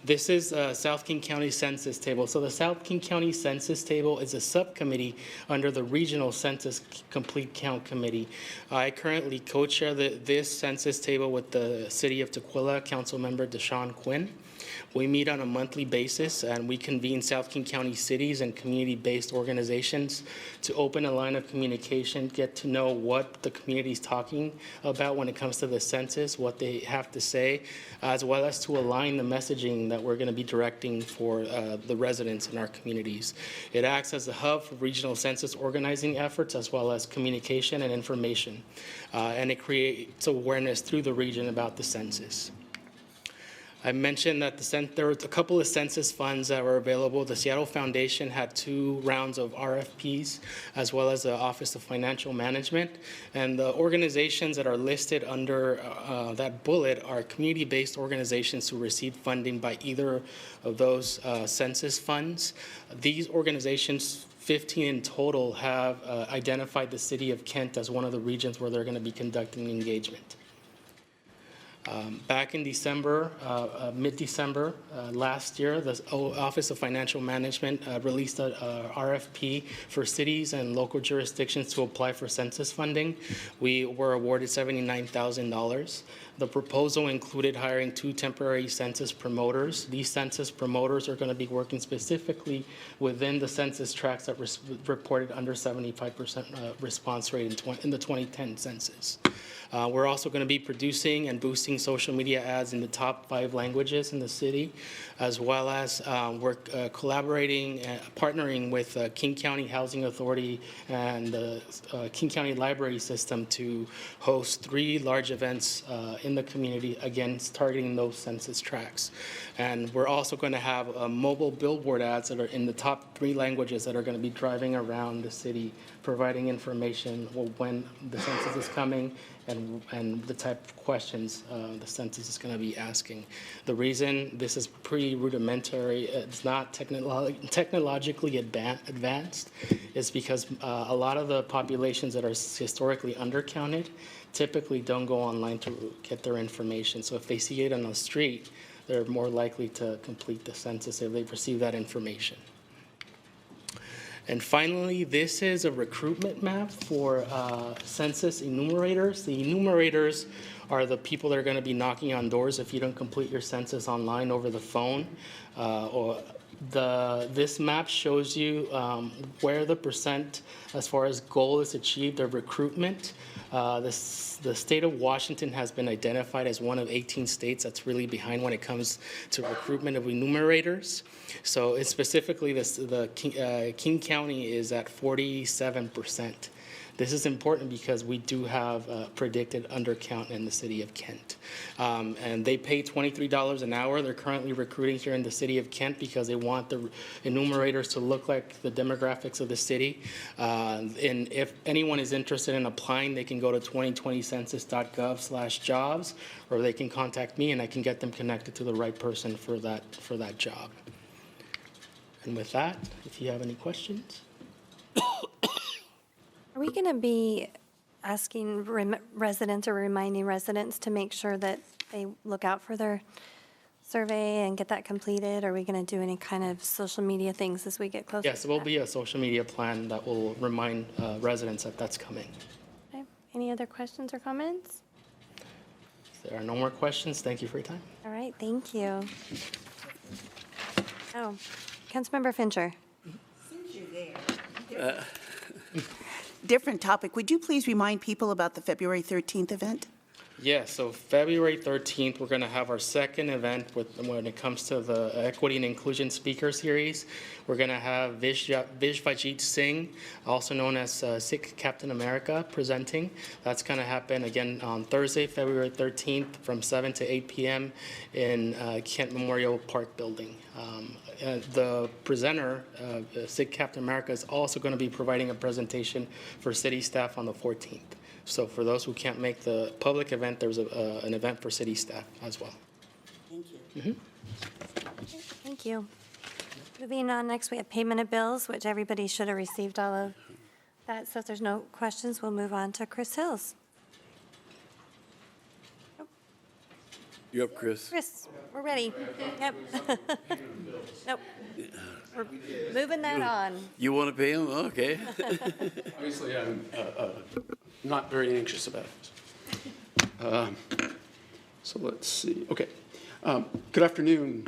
this is South King County Census Table. So the South King County Census Table is a subcommittee under the Regional Census Complete Count Committee. I currently co-chair this census table with the City of Tukwila Councilmember Deshaun Quinn. We meet on a monthly basis, and we convene South King County cities and community-based organizations to open a line of communication, get to know what the community is talking about when it comes to the census, what they have to say, as well as to align the messaging that we're going to be directing for the residents in our communities. It acts as a hub for regional census organizing efforts, as well as communication and information, and it creates awareness through the region about the census. I mentioned that there were a couple of census funds that were available. The Seattle Foundation had 2 rounds of RFPs, as well as the Office of Financial Management. And the organizations that are listed under that bullet are community-based organizations who receive funding by either of those census funds. These organizations, 15 in total, have identified the city of Kent as one of the regions where they're going to be conducting engagement. Back in December, mid-December last year, the Office of Financial Management released a RFP for cities and local jurisdictions to apply for census funding. We were awarded $79,000. The proposal included hiring 2 temporary census promoters. These census promoters are going to be working specifically within the census tracts that reported under 75% response rate in the 2010 census. We're also going to be producing and boosting social media ads in the top 5 languages in the city, as well as we're collaborating and partnering with King County Housing Authority and the King County Library System to host 3 large events in the community, again, targeting those census tracts. And we're also going to have mobile billboard ads that are in the top 3 languages that are going to be driving around the city, providing information when the census is coming and the type of questions the census is going to be asking. The reason this is pretty rudimentary, it's not technologically advanced, is because a lot of the populations that are historically undercounted typically don't go online to get their information. So if they see it on the street, they're more likely to complete the census if they receive that information. And finally, this is a recruitment map for census enumerators. The enumerators are the people that are going to be knocking on doors if you don't complete your census online over the phone. This map shows you where the percent as far as goal is achieved of recruitment. The state of Washington has been identified as one of 18 states that's really behind when it comes to recruitment of enumerators. So it's specifically King County is at 47%. This is important because we do have a predicted undercount in the city of Kent. And they pay $23 an hour. They're currently recruiting here in the city of Kent because they want the enumerators to look like the demographics of the city. And if anyone is interested in applying, they can go to 2020census.gov/jobs, or they can contact me and I can get them connected to the right person for that job. And with that, if you have any questions. Are we going to be asking residents or reminding residents to make sure that they look out for their survey and get that completed? Are we going to do any kind of social media things as we get closer? Yes, there will be a social media plan that will remind residents that that's coming. Okay. Any other questions or comments? If there are no more questions, thank you for your time. All right, thank you. Oh, Councilmember Fincher. Since you're there. Different topic. Would you please remind people about the February 13th event? Yeah, so February 13th, we're going to have our second event when it comes to the Equity and Inclusion Speaker Series. We're going to have Vishvajit Singh, also known as Sikh Captain America, presenting. That's going to happen again on Thursday, February 13th from 7 to 8 p.m. in Kent Memorial Park Building. The presenter, Sikh Captain America, is also going to be providing a presentation for city staff on the 14th. So for those who can't make the public event, there's an event for city staff as well. Thank you. Mm-hmm. Thank you. Moving on, next we have payment of bills, which everybody should have received all of that. So if there's no questions, we'll move on to Chris Hills. You're up, Chris. Chris, we're ready. Yep. Nope. We're moving that on. You want to pay him? Okay. Obviously, I'm not very anxious about it. So let's see. Okay. Good afternoon,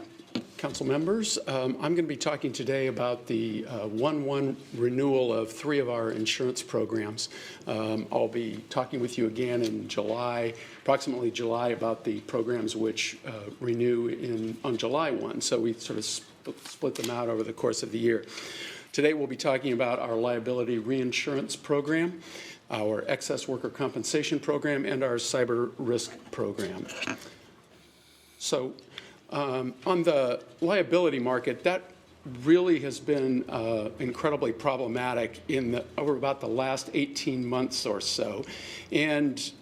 council members. I'm going to be talking today about the 1/1 renewal of 3 of our insurance programs. I'll be talking with you again in July, approximately July, about the programs which renew on July 1. So we sort of split them out over the course of the year. Today we'll be talking about our liability reinsurance program, our excess worker compensation program, and our cyber risk program. So on the liability market, that really has been incredibly problematic over about the last 18 months or so. And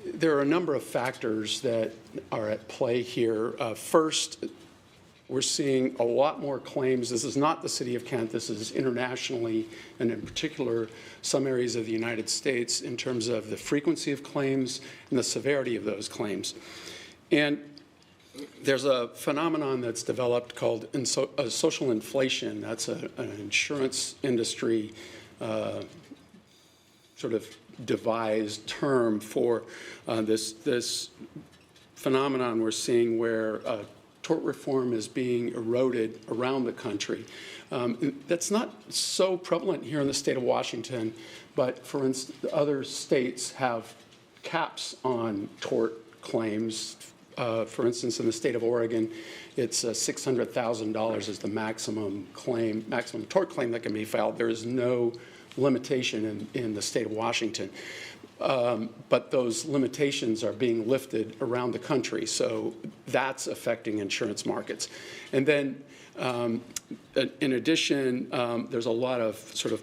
there are a number of factors that are at play here. First, we're seeing a lot more claims. This is not the city of Kent. This is internationally, and in particular, some areas of the United States in terms of the frequency of claims and the severity of those claims. And there's a phenomenon that's developed called social inflation. That's an insurance industry sort of devised term for this phenomenon we're seeing where tort reform is being eroded around the country. That's not so prevalent here in the state of Washington, but for instance, other states have caps on tort claims. For instance, in the state of Oregon, it's $600,000 is the maximum tort claim that can be filed. There is no limitation in the state of Washington. But those limitations are being lifted around the country, so that's affecting insurance markets. And then, in addition, there's a lot of sort of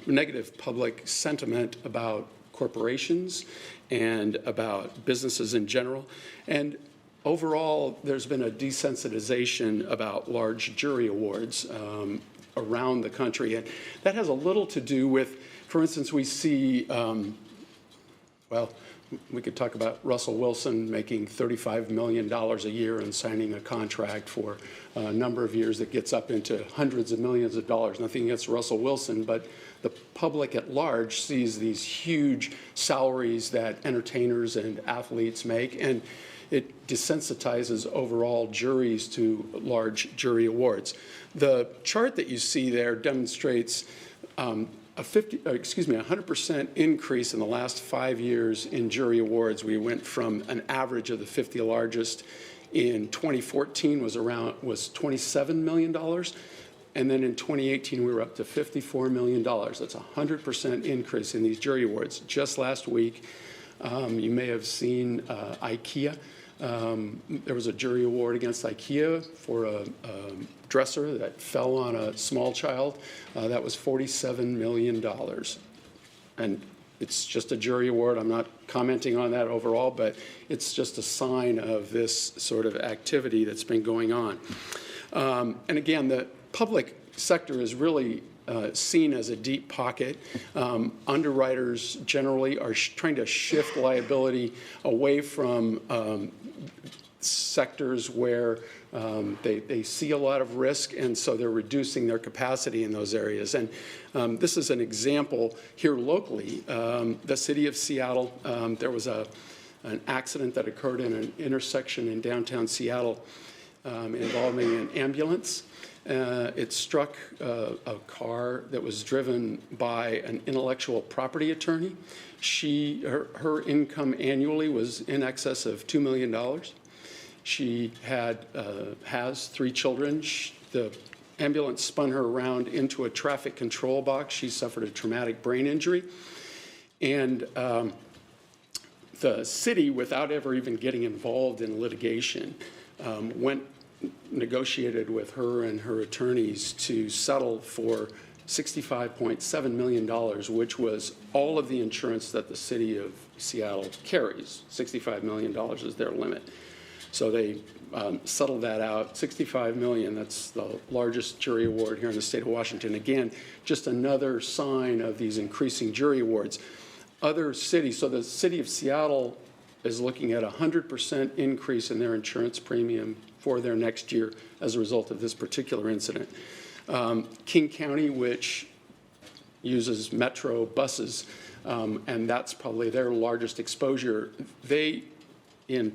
negative public sentiment about corporations and about businesses in general. And overall, there's been a desensitization about large jury awards around the country. And that has a little to do with, for instance, we see, well, we could talk about Russell Wilson making $35 million a year and signing a contract for a number of years that gets up into hundreds of millions of dollars. Nothing against Russell Wilson, but the public at large sees these huge salaries that entertainers and athletes make, and it desensitizes overall juries to large jury awards. The chart that you see there demonstrates a 100% increase in the last 5 years in jury awards. We went from an average of the 50 largest in 2014 was $27 million. And then in 2018, we were up to $54 million. That's a 100% increase in these jury awards. Just last week, you may have seen IKEA. There was a jury award against IKEA for a dresser that fell on a small child. That was $47 million. And it's just a jury award. I'm not commenting on that overall, but it's just a sign of this sort of activity that's been going on. And again, the public sector is really seen as a deep pocket. Underwriters generally are trying to shift liability away from sectors where they see a lot of risk, and so they're reducing their capacity in those areas. And this is an example here locally. The city of Seattle, there was an accident that occurred in an intersection in downtown Seattle involving an ambulance. It struck a car that was driven by an intellectual property attorney. Her income annually was in excess of $2 million. She has 3 children. The ambulance spun her around into a traffic control box. She suffered a traumatic brain injury. And the city, without ever even getting involved in litigation, negotiated with her and her attorneys to settle for $65.7 million, which was all of the insurance that the city of Seattle carries. $65 million is their limit. So they settled that out. $65 million, that's the largest jury award here in the state of Washington. Again, just another sign of these increasing jury awards. Other cities, so the city of Seattle is looking at a 100% increase in their insurance premium for their next year as a result of this particular incident. King County, which uses metro buses, and that's probably their largest exposure, they in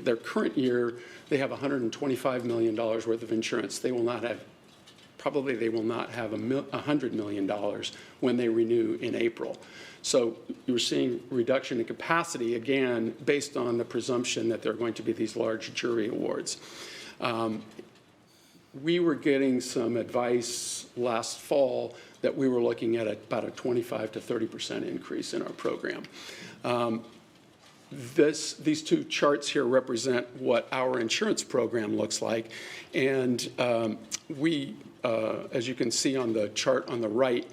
their current year, they have $125 million worth of insurance. They will not have $100 million when they renew in April. So you're seeing reduction in capacity, again, based on the presumption that there are going to be these large jury awards. We were getting some advice last fall that we were looking at about a 25 to 30% increase in our program. These two charts here represent what our insurance program looks like. And as you can see on the chart on the right,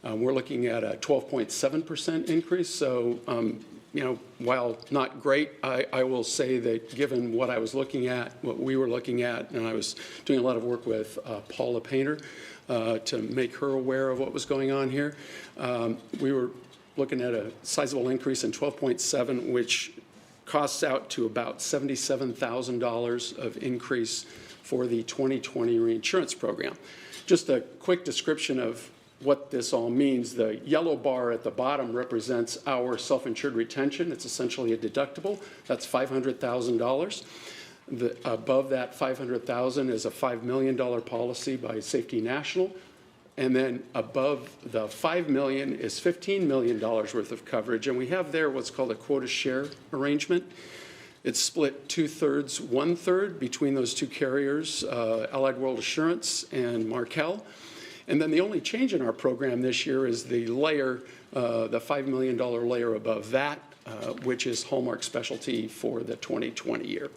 we're looking at a 12.7% increase. So, while not great, I will say that given what I was looking at, what we were looking at, and I was doing a lot of work with Paula Painter to make her aware of what was going on here, we were looking at a sizable increase in 12.7, which costs out to about $77,000 of increase for the 2020 reinsurance program. Just a quick description of what this all means. The yellow bar at the bottom represents our self-insured retention. It's essentially a deductible. That's $500,000. Above that $500,000 is a $5 million policy by Safety National. And then above the $5 million is $15 million worth of coverage. And we have there what's called a quota share arrangement. It's split 2/3, 1/3 between those two carriers, Allied World Assurance and Markel. And then the only change in our program this year is the layer, the $5 million layer above that, which is Hallmark Specialty for the 2020 year.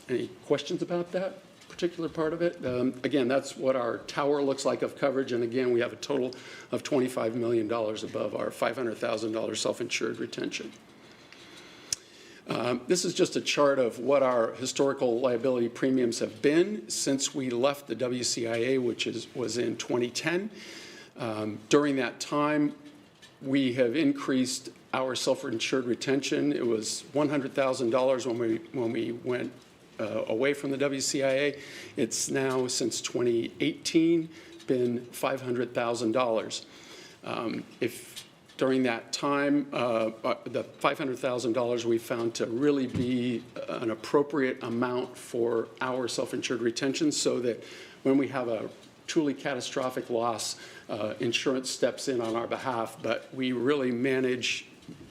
Any questions about that particular part of it? Again, that's what our tower looks like of coverage. And again, we have a total of $25 million above our $500,000 self-insured retention. This is just a chart of what our historical liability premiums have been since we left the WCIA, which was in 2010. During that time, we have increased our self-insured retention. It was $100,000 when we went away from the WCIA. It's now, since 2018, been $500,000. During that time, the $500,000 we found to really be an appropriate amount for our self-insured retention, so that when we have a truly catastrophic loss, insurance steps in on our behalf, but we really manage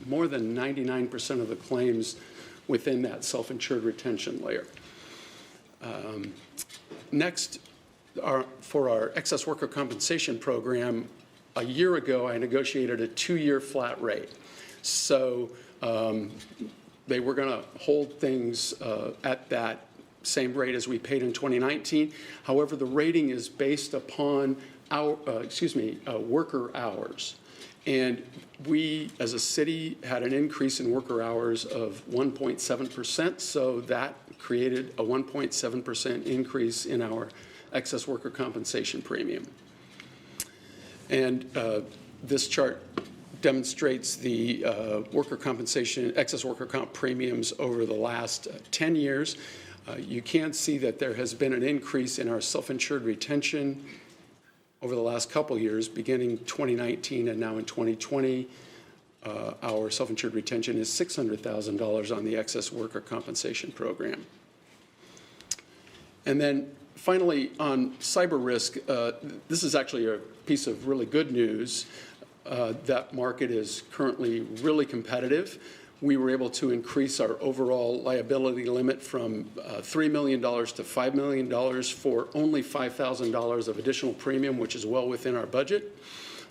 more than 99% of the claims within that self-insured retention layer. Next, for our excess worker compensation program, a year ago, I negotiated a 2-year flat rate. So they were going to hold things at that same rate as we paid in 2019. However, the rating is based upon worker hours. And we, as a city, had an increase in worker hours of 1.7%. So that created a 1.7% increase in our excess worker compensation premium. And this chart demonstrates the excess worker comp premiums over the last 10 years. You can see that there has been an increase in our self-insured retention over the last couple years, beginning 2019 and now in 2020. Our self-insured retention is $600,000 on the excess worker compensation program. And then finally, on cyber risk, this is actually a piece of really good news. That market is currently really competitive. We were able to increase our overall liability limit from $3 million to $5 million for only $5,000 of additional premium, which is well within our budget.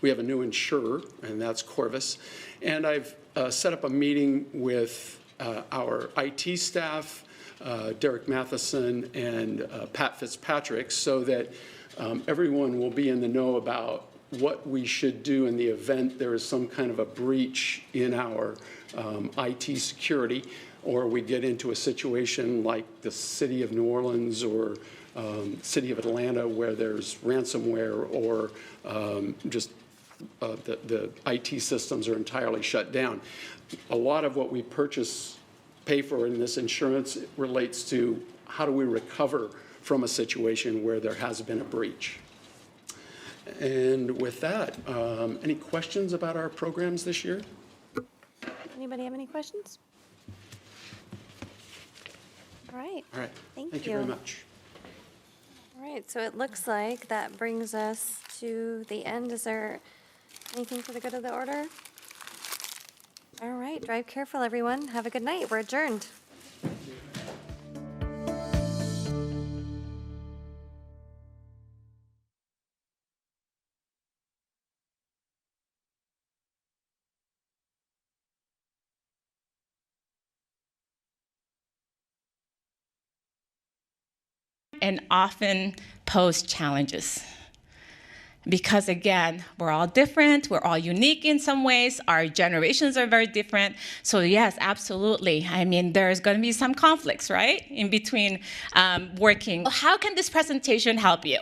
We have a new insurer, and that's Corvus. And I've set up a meeting with our IT staff, Derek Matheson and Pat Fitzpatrick, so that everyone will be in the know about what we should do in the event there is some kind of a breach in our IT security, or we get into a situation like the city of New Orleans or city of Atlanta where there's ransomware, or just the IT systems are entirely shut down. A lot of what we pay for in this insurance relates to how do we recover from a situation where there has been a breach. And with that, any questions about our programs this year? Anybody have any questions? All right. All right. Thank Thank you very much. All right, so it looks like that brings us to the end. Is there anything for the good of the order? All right, drive careful, everyone. Have a good night. We're adjourned. And often pose challenges. Because again, we're all different, we're all unique in some ways, our generations are very different. So yes, absolutely. I mean, there's going to be some conflicts, right, in between working. How can this presentation help you?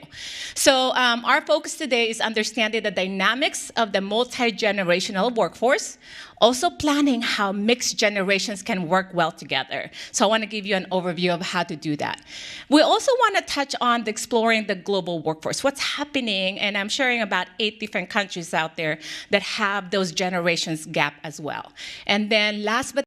So our focus today is understanding the dynamics of the multi-generational workforce, also planning how mixed generations can work well together. So I want to give you an overview of how to do that. We also want to touch on exploring the global workforce, what's happening, and I'm sharing about 8 different countries out there that have those generations gap as well. And then last but